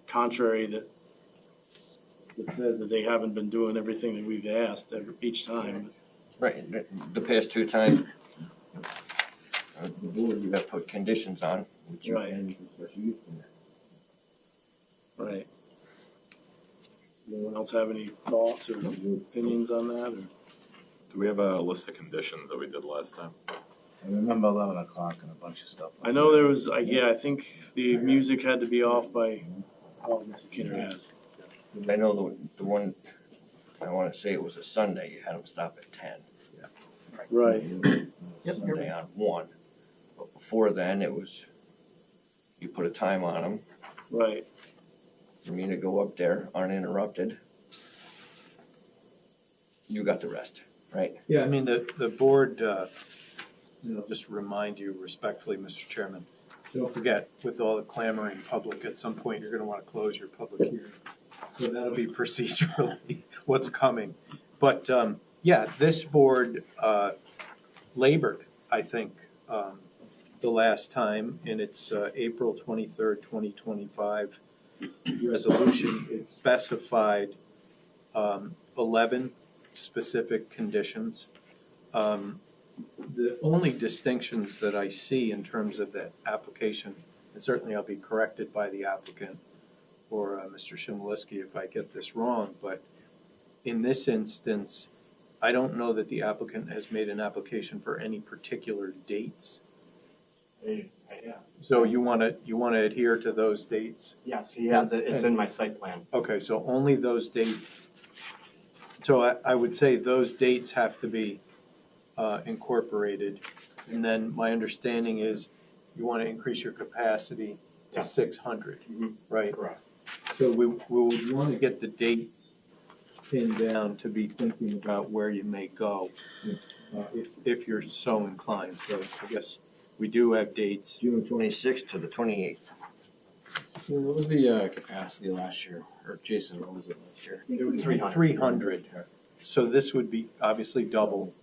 contrary that says that they haven't been doing everything that we've asked each time. Right, the past 2 times, the board, you have put conditions on, which you Right. can special use permit. Right. Does anyone else have any thoughts or opinions on that? Or? Do we have a list of conditions that we did last time? I remember 11 o'clock and a bunch of stuff. I know there was, I think the music had to be off by, Mr. Kinner has. I know the one, I want to say it was a Sunday, you had them stop at 10. Right. Sunday on 1. But before then, it was, you put a time on them Right. for me to go up there uninterrupted. You got the rest, right? Yeah, the board, just remind you respectfully, Mr. Chairman, don't forget, with all the clamoring public, at some point, you're gonna wanna close your public hearing. So that'll be procedurally what's coming. But, this board, labored, I think, the last time, and it's April 23rd, 2025 resolution. It specified 11 specific conditions. The only distinctions that I see in terms of the application, and certainly I'll be corrected by the applicant or Mr. Shimoliski if I get this wrong, but in this instance, I don't know that the applicant has made an application for any particular dates. Yeah. So you want to adhere to those dates? Yes, he has it. It's in my site plan. Okay, so only those dates. So I would say those dates have to be incorporated. And then my understanding is you want to increase your capacity to Yeah. 600, Mhm. right? Correct. So we would want to get the dates pinned down to be thinking about where you may go, if you're so inclined. So I guess we do have dates. June 26th to the 28th. What was the capacity last year? Or Jason, what was it last year? It was 300. 300. So this would be obviously double.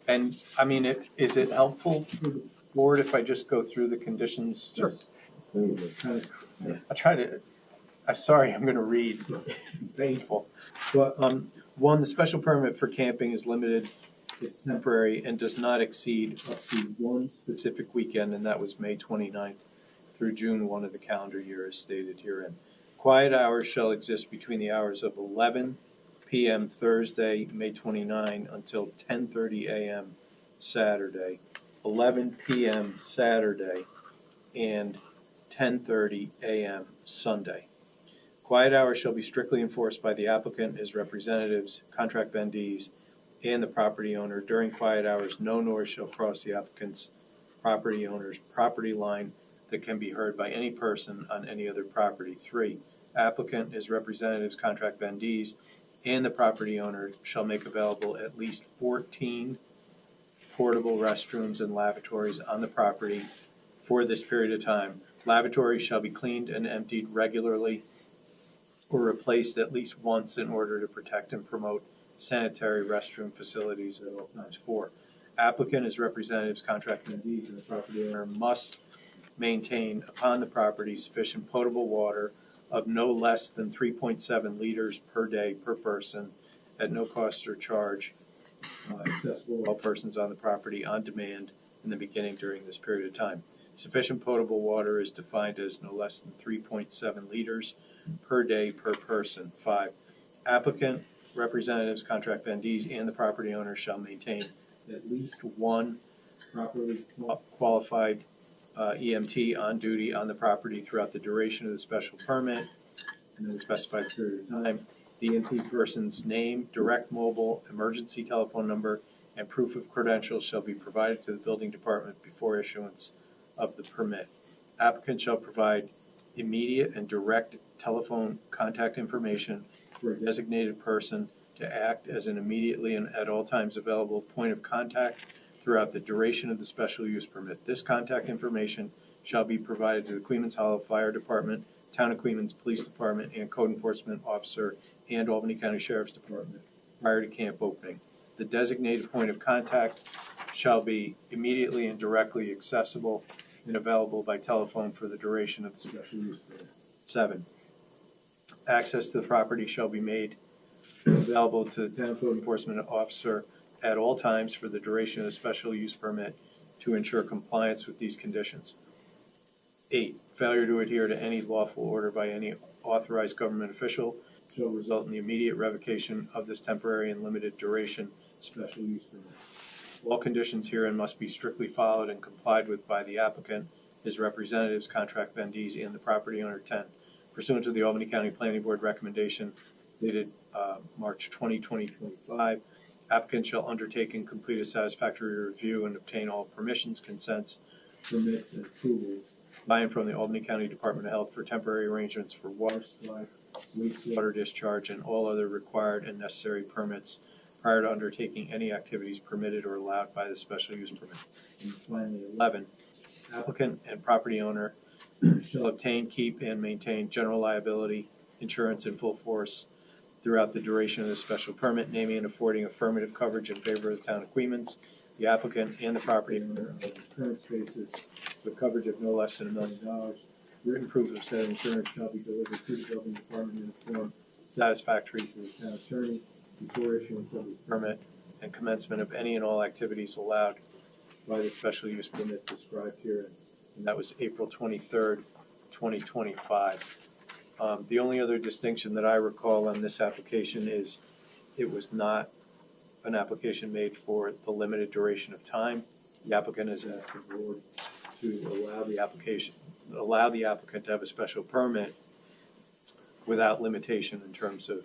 And I mean, is it helpful for the board if I just go through the conditions? Sure. I try to, I'm sorry, I'm gonna read, painful. But, one, the special permit for camping is limited, it's temporary, and does not exceed up to one specific weekend, and that was May 29th through June 1 of the calendar year as stated herein. Quiet hours shall exist between the hours of 11 p.m. Thursday, May 29, until 10:30 a.m. Saturday, 11 p.m. Saturday, and 10:30 a.m. Sunday. Quiet hours shall be strictly enforced by the applicant, his representatives, contract vendees, and the property owner. During quiet hours, no noise shall cross the applicant's property owner's property line that can be heard by any person on any other property. 3, applicant, his representatives, contract vendees, and the property owner shall make available at least 14 portable restrooms and lavatories on the property for this period of time. Lavatories shall be cleaned and emptied regularly or replaced at least once in order to protect and promote sanitary restroom facilities at all times. 4, applicant, his representatives, contract vendees, and the property owner must maintain upon the property sufficient potable water of no less than 3.7 liters per day per person at no cost or charge, accessible to all persons on the property on demand in the beginning during this period of time. Sufficient potable water is defined as no less than 3.7 liters per day per person. 5, applicant, representatives, contract vendees, and the property owner shall maintain at least one properly qualified EMT on duty on the property throughout the duration of the special permit and then a specified period of time. The EMT person's name, direct mobile, emergency telephone number, and proof of credentials shall be provided to the building department before issuance of the permit. Applicant shall provide immediate and direct telephone contact information for a designated person to act as an immediately and at all times available point of contact throughout the duration of the special use permit. This contact information shall be provided to the Queens Hollow Fire Department, Town of Queens Police Department, and Code Enforcement Officer, and Albany County Sheriff's Department prior to camp opening. The designated point of contact shall be immediately and directly accessible and available by telephone for the duration of the special use permit. 7, access to the property shall be made available to the Town Code Enforcement Officer at all times for the duration of the special use permit to ensure compliance with these conditions. 8, failure to adhere to any lawful order by any authorized government official shall result in the immediate revocation of this temporary and limited duration special use permit. All conditions herein must be strictly followed and complied with by the applicant, his representatives, contract vendees, and the property owner. 10, pursuant to the Albany County Planning Board recommendation dated March 20, 2025, applicant shall undertake and complete a satisfactory review and obtain all permissions, consents, permits, and approvals by and from the Albany County Department of Health for temporary arrangements for water supply, wastewater discharge, and all other required and necessary permits prior to undertaking any activities permitted or allowed by the special use permit. And finally, 11, applicant and property owner shall obtain, keep, and maintain general liability insurance in full force throughout the duration of the special permit, naming and affording affirmative coverage in favor of the Town of Queens, the applicant and the property owner of the current spaces with coverage of no less than $1 million. Written proof of said insurance shall be delivered to the building department in a form satisfactory to the town attorney before issuance of this permit and commencement of any and all activities allowed by the special use permit described here. And that was April 23rd, 2025. The only other distinction that I recall on this application is it was not an application made for the limited duration of time. The applicant has asked the board to allow the applicant to have a special permit without limitation in terms of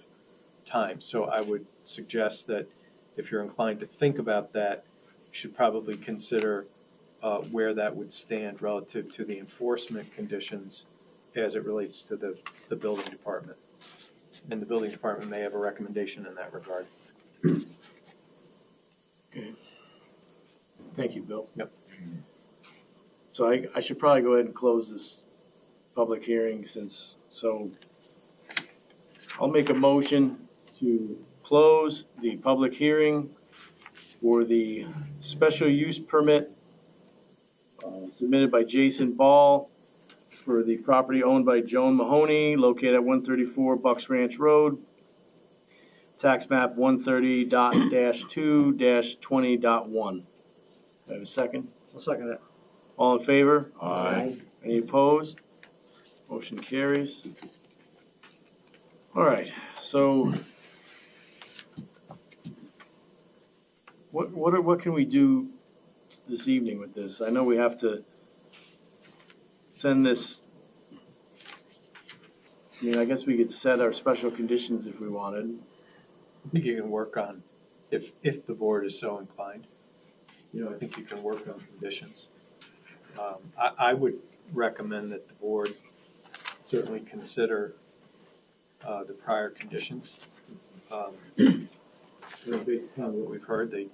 time. So I would suggest that if you're inclined to think about that, you should probably consider where that would stand relative to the enforcement conditions as it relates to the building department. And the building department may have a recommendation in that regard. Okay. Thank you, Bill. Yep. So I should probably go ahead and close this public hearing so I'll make a motion to close the public hearing for the special use permit submitted by Jason Ball for the property owned by Joan Mahoney located at 134 Bucks Ranch Road, tax map 130.-2-20.1. Do I have a second? I'll second it. All in favor? Aye. Any opposed? Motion carries. All right, so what can we do this evening with this? I know we have to send this. I mean, I guess we could set our special conditions if we wanted. I think you can work on, if the board is so inclined, I think you can work on conditions. I would recommend that the board certainly consider the prior conditions. Based upon what we've heard, they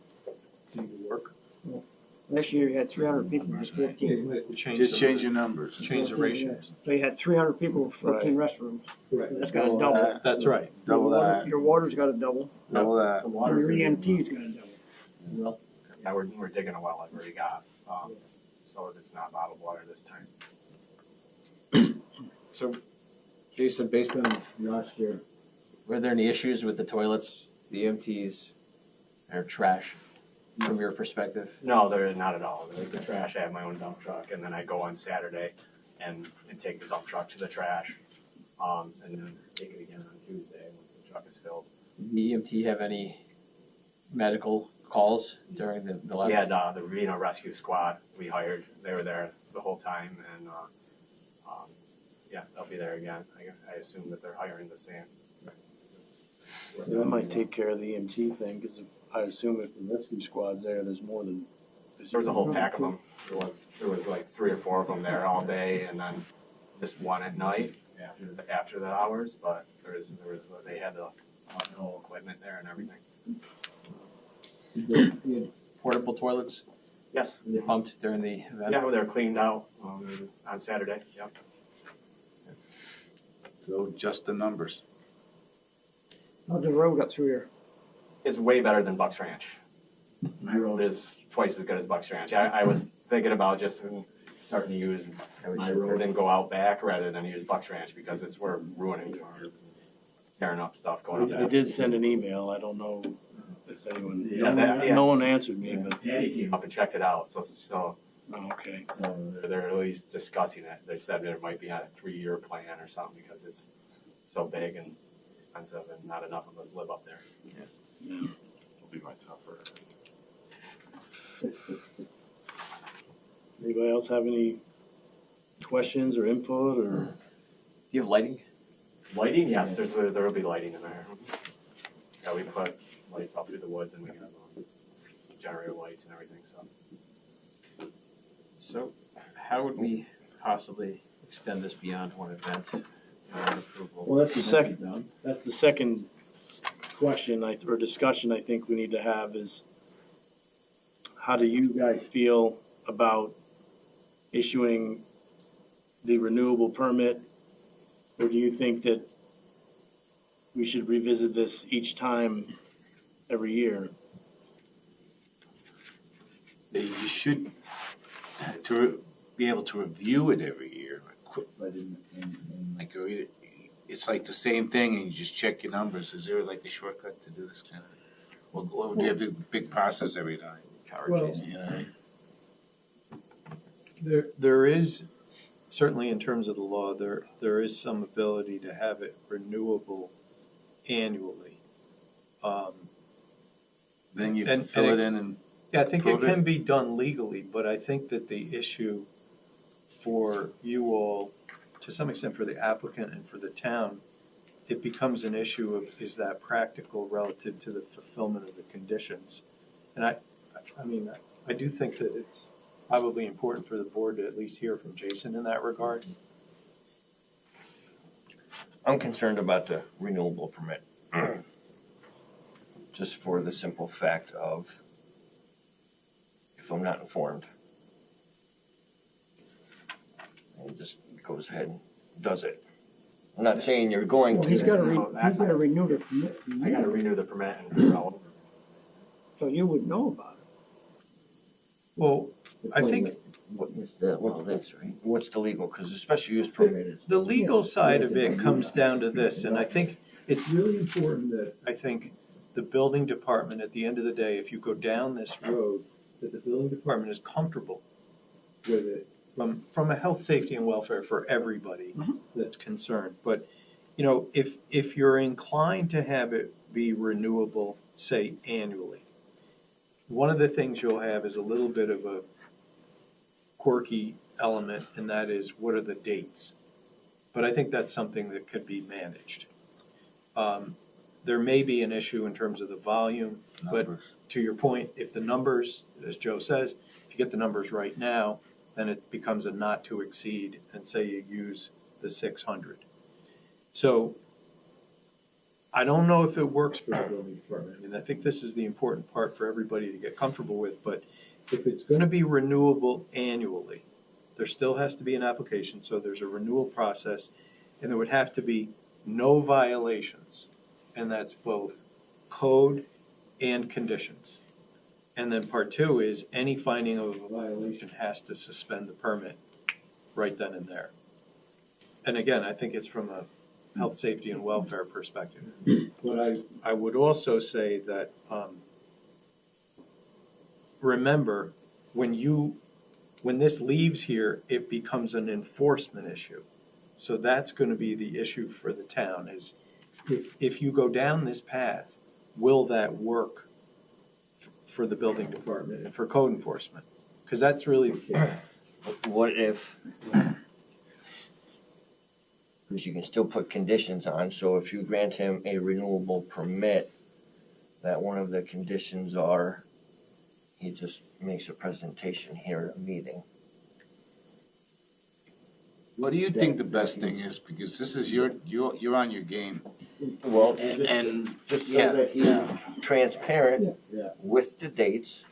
seem to work. Last year you had 300 people, just 14. Just change your numbers. Change the ratios. So you had 300 people with 14 restrooms. Right. That's got to double. That's right. Double that, Your water's got to double. double that. Your EMT's got to double. Well, yeah, we're digging a well I've already got, so it's not bottled water this time. So, Jason, based on last year, Were there any issues with the toilets, the EMTs, or trash from your perspective? No, they're not at all. Like the trash, I have my own dump truck, and then I go on Saturday and take the dump truck to the trash, and then take it again on Tuesday once the truck is filled. Did the EMT have any medical calls during the last? We had the Ravena Rescue Squad we hired. They were there the whole time, and yeah, they'll be there again. I assume that they're hiring the same. So that might take care of the EMT thing, because I assume if the rescue squad's there, there's more than. There was a whole pack of them. There was like 3 or 4 of them there all day, and then just one at night after the hours. But they had the whole equipment there and everything. Portable toilets Yes. pumped during the event? Yeah, they're cleaned out on Saturday. Yep. So just the numbers. How's the road up through here? It's way better than Bucks Ranch. My road is twice as good as Bucks Ranch. I was thinking about just starting to use my road and go out back rather than use Bucks Ranch because we're ruining or tearing up stuff going up I there. did send an email. I don't know if anyone. Yeah, No one answered me, but. Patty came up and checked it out, so Oh, okay. they're at least discussing it. They said there might be a 3-year plan or something because it's so big and expensive and not enough of us live up there. Yeah. It'll be my tougher. Anybody else have any questions or input or? Do you have lighting? Lighting, yes, there will be lighting in there. Yeah, we put lights up through the woods and we have generator lights and everything, so. So how would we possibly extend this beyond one event? Well, that's the second. That's the second question or discussion I think we need to have is how do you guys feel about issuing the renewable permit, or do you think that we should revisit this each time every year? you should, to be able to review it every year. But Like, it's like the same thing, and you just check your numbers. Is there like a shortcut to do this kind of? Or do you have to do a big process every time? Well, You know? there is, certainly in terms of the law, there is some ability to have it renewable annually. Then you And- fill and it in and. Yeah, I think it Prove it. can be done legally, but I think that the issue for you all, to some extent for the applicant and for the town, it becomes an issue of, is that practical relative to the fulfillment of the conditions? And I mean, I do think that it's probably important for the board to at least hear from Jason in that regard. I'm concerned about the renewable permit. Just for the simple fact of, if I'm not informed, and just goes ahead and does it. I'm not saying you're going Well, he's to. gotta renew the permit, I gotta renew the permit and do it all over. so you would know about it. Well, I think What's the legal, because a special use permit is. the legal side of it comes down to this, and I think it's really important that, I think, the building department, at the end of the day, if you go down this road, that the building department is comfortable with it from a health, safety, and welfare for everybody that's concerned. But, you know, if you're inclined to have it be renewable, say, annually, one of the things you'll have is a little bit of a quirky element, and that is, what are the dates? But I think that's something that could be managed. There may be an issue in terms of the volume, but to your point, if the numbers, as Joe says, if you get the numbers right now, then it becomes a not to exceed, and say you use the 600. So I don't know if it works for the building department. I mean, I think this is the important part for everybody to get comfortable with, but if it's going to be renewable annually, there still has to be an application, so there's a renewal process, and there would have to be no violations, and that's both code and conditions. And then part two is any finding of a violation has to suspend the permit right then and there. And again, I think it's from a health, safety, and welfare perspective. But I would also say that, remember, when this leaves here, it becomes an enforcement issue. So that's going to be the issue for the town, is if you go down this path, will that work for the building department and for code enforcement? Because that's really the case. What if, because you can still put conditions on, so if you grant him a renewable permit, that one of the conditions are, he just makes a presentation here at a meeting. What do you think the best thing is? Because this is you're on your game. Well, And just so yeah, that he's transparent with the dates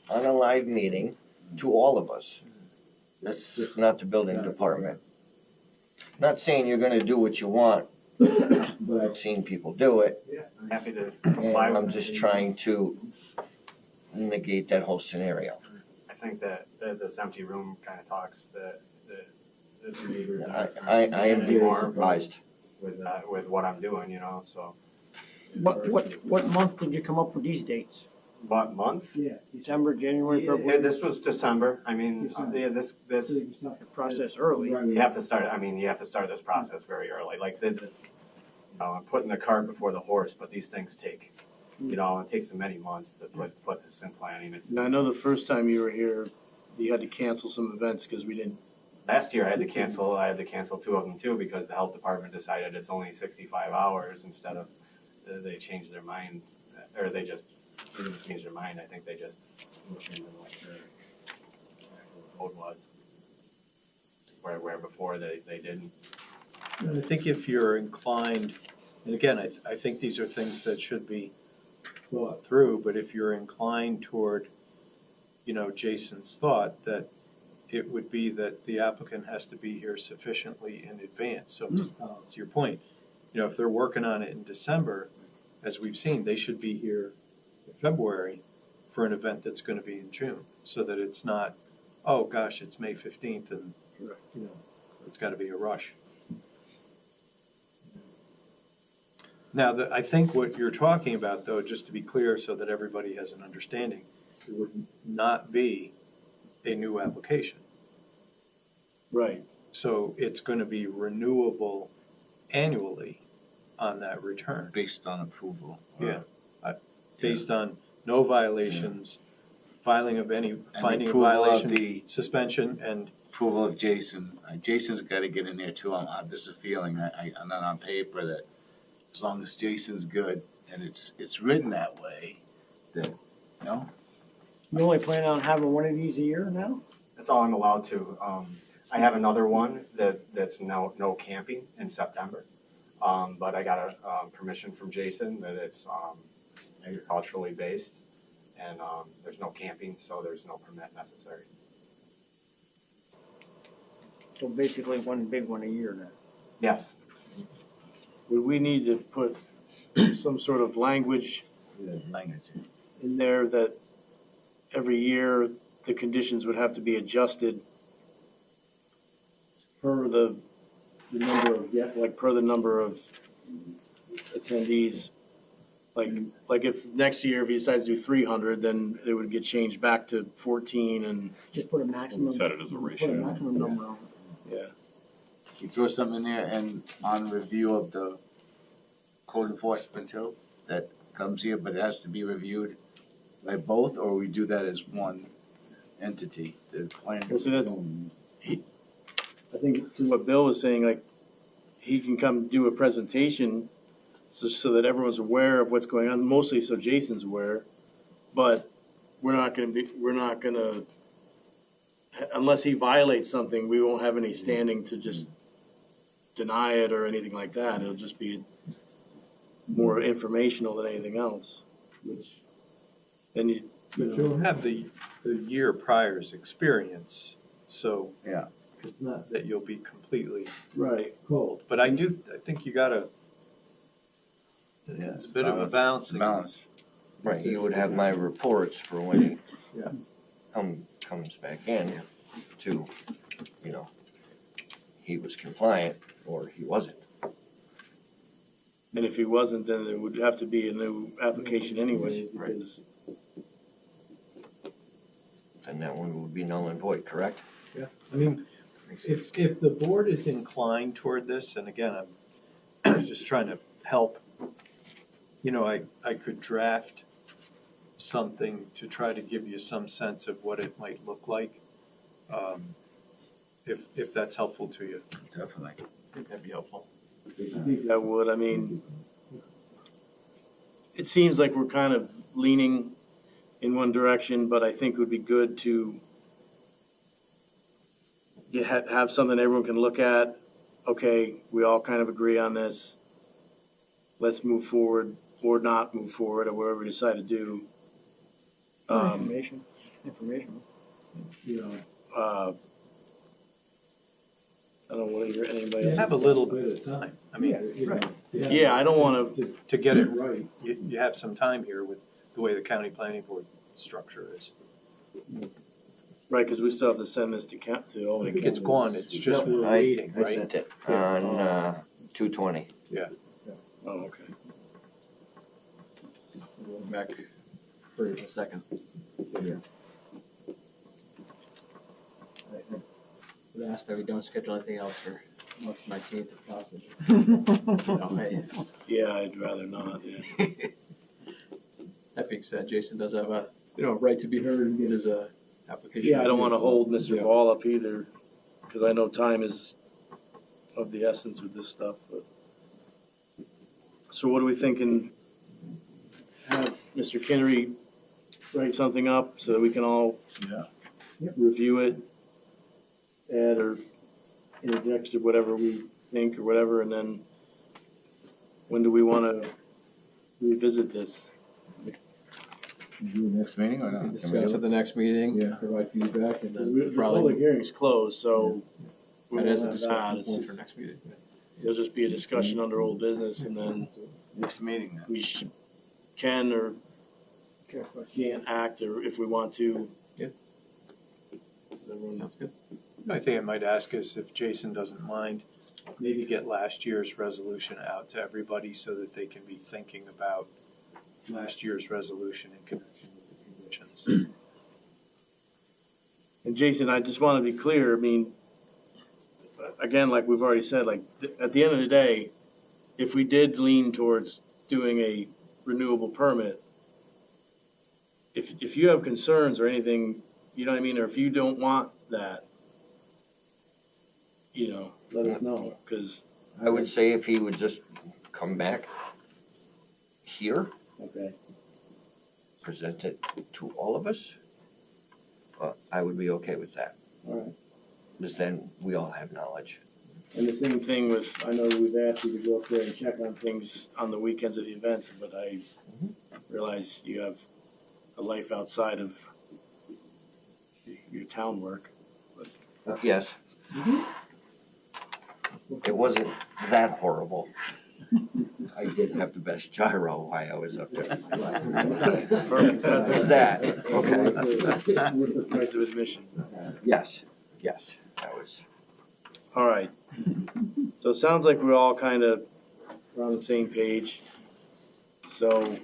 on a live meeting to all of us. That's just not the building department. Not saying you're gonna do what you want, but I've seen people do it. I'm happy to And comply with I'm just trying to negate that whole scenario. I think that this empty room kind of talks the neighbors. I am very More surprised. with what I'm doing, you know, so. What month did you come up with these dates? What month? Yeah. December, January, Yeah, February? this was December. I mean, yeah, this, You start the process early. you have to start, I mean, you have to start this process very early, like this, you know, I'm putting the cart before the horse, but these things take, you know, it takes many months to put this in planning. Now, I know the first time you were here, you had to cancel some events because we didn't. Last year I had to cancel two of them too, because the health department decided it's only 65 hours instead of, they changed their mind, or they didn't change their mind, I think they just looked into what their actual code was. Where before they didn't. And I think if you're inclined, and again, I think these are things that should be thought through, but if you're inclined toward, you know, Jason's thought, that it would be that the applicant has to be here sufficiently in advance. So to your point, you know, if they're working on it in December, as we've seen, they should be here in February for an event that's gonna be in June, so that it's not, oh gosh, it's May 15th and, you know, it's gotta be a rush. Now, I think what you're talking about, though, just to be clear so that everybody has an understanding, it would not be a new application. Right. So it's gonna be renewable annually on that return. Based on approval. Yeah, based on no violations, filing of any, finding of violation, suspension, and Approval of Jason. Jason's gotta get in there too. I'm just a feeling, I'm not on paper that as long as Jason's good and it's written that way, that, no? You only plan on having one of these a year now? That's all I'm allowed to. I have another one that's no camping in September. But I got a permission from Jason that it's agriculturally based, and there's no camping, so there's no permit necessary. So basically one big one a year now. Yes. Would we need to put some sort of language Language. in there that every year the conditions would have to be adjusted per the number of, per the number of attendees? Like if next year, if he decides to do 300, then it would get changed back to 14 and, Just put a maximum. Set it as a Put a ratio. maximum number on it. yeah. You throw something in there and on review of the code enforcement too, that comes here, but it has to be reviewed by both, or we do that as one entity, the plan. Well, so that's, I think to what Bill was saying, like, he can come do a presentation so that everyone's aware of what's going on, mostly so Jason's aware, but we're not gonna, unless he violates something, we won't have any standing to just deny it or anything like that. It'll just be more informational than anything else, which, then you But you'll have the year prior's experience, so. Yeah. It's not that you'll be completely right. cold, but I think you gotta, Yeah, it's a bit of a balancing. Balance. Right, you would have my reports for when Yeah. he comes back in to, you know, he was compliant or he wasn't. And if he wasn't, then it would have to be a new application anyway, Right. because And that one would be null and void, correct? Yeah, I mean, if the board is inclined toward this, and again, I'm just trying to help, you know, I could draft something to try to give you some sense of what it might look like, if that's helpful to you. Definitely. I think that'd be helpful. I think that would, I mean, it seems like we're kind of leaning in one direction, but I think it would be good to have something everyone can look at. Okay, we all kind of agree on this. Let's move forward or not move forward or whatever we decide to do. Information. You know, I don't want to hear anybody You else. have a little bit of time, I mean, you know. Yeah, I don't want to, To get it right, you have some time here with the way the county planning board structure is. right, because we still have to send this to all I the think it's gone, it's just we're waiting, I right? sent it on 2/20. Oh, okay. Back for a second. I asked that we don't schedule anything else for March 19th if possible. No, hey, Yeah, I'd rather not, yeah. that being said, Jason does have a, right to be heard and get his, application. Yeah, I don't want to hold Mr. Yeah. Ball up either, because I know time is of the essence with this stuff, but. So what are we thinking? Have Mr. Kinnery write something up so that we can all review it, add or interject to whatever we think or whatever, and then when do we want to revisit this? Do next meeting or not? Discuss at the next meeting, Yeah. provide feedback, and The then public probably, hearing's closed, so. we that won't is a have discussion that. point for next meeting. It'll just be a discussion under old business, and then Next meeting then. we can can't act, or if we want to. Yeah. Does everyone- Sounds good. The only thing I might ask is if Jason doesn't mind, maybe get last year's resolution out to everybody so that they can be thinking about last year's resolution in connection with the conditions. And Jason, I just want to be clear, I mean, again, like we've already said, like, at the end of the day, if we did lean towards doing a renewable permit, if you have concerns or anything, you know what I mean, or if you don't want that, you know, let us know, because. I would say if he would just come back here, Okay. present it to all of us, I would be okay with that. All right. Because then we all have knowledge. And the same thing with, I know we've asked you to go up there and check on things on the weekends of the events, but I realize you have a life outside of your town work. Yes. It wasn't that horrible. I did have the best gyro while I was up there. Perfect. That's That's that, okay. With the price of admission. Yes, that was. All right. So it sounds like we're all kind of on the same page. So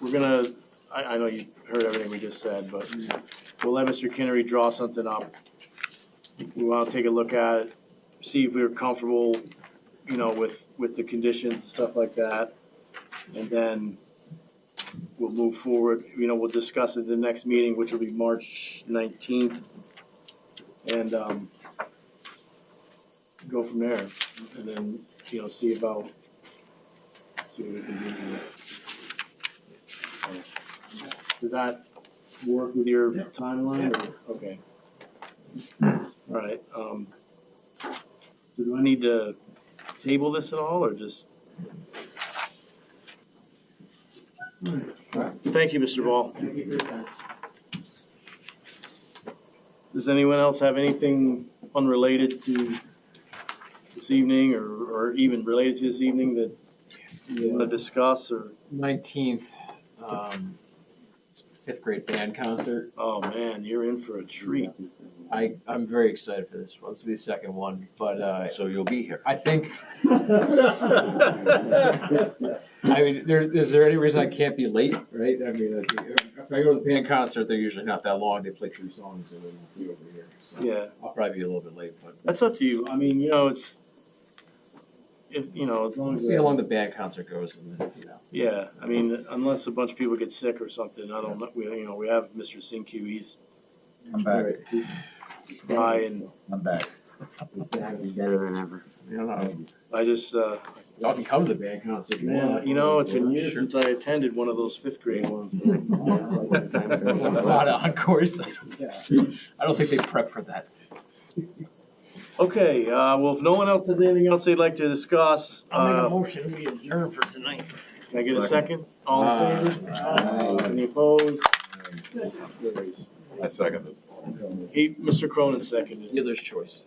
we're gonna, I know you heard everything we just said, but we'll let Mr. Kinnery draw something up. We want to take a look at it, see if we're comfortable, you know, with the conditions and stuff like that. And then we'll move forward, you know, we'll discuss it at the next meeting, which will be March 19th. And go from there. And then, you know, see what we can do here. Does that work with your timeline? Or? Okay. All right. So do I need to table this at all, or just? Thank you, Mr. Ball. Thank you for your time. Does anyone else have anything unrelated to this evening, or even related to this evening that you want to discuss, or? 19th, fifth grade band concert. Oh man, you're in for a treat. I'm very excited for this one. This will be the second one, but So you'll be here. I think. I mean, is there any reason I can't be late? Right? I mean, if I go to the band concert, they're usually not that long. They play 3 songs and then I'll be over here. So Yeah, I'll probably be a little bit late, but that's up to you. I mean, you know, it's, you know, as long we'll as see how long the band concert goes, and then, you know. yeah, I mean, unless a bunch of people get sick or something, I don't know. We have Mr. Sinque. He's I'm back. by, and I'm back. Better than ever. You know, I just, y'all can come to the band concert. if you man, want. you know, it's been years since I attended one of those 5th grade ones. A lot of encores. I don't think they prep for that. Okay, well, if no one else has anything else they'd like to discuss, I'll make a motion, we adjourn for tonight. can I get a second? All in favor? Any opposed? Carries. I second it. Mr. Cronin seconded. Dealer's choice.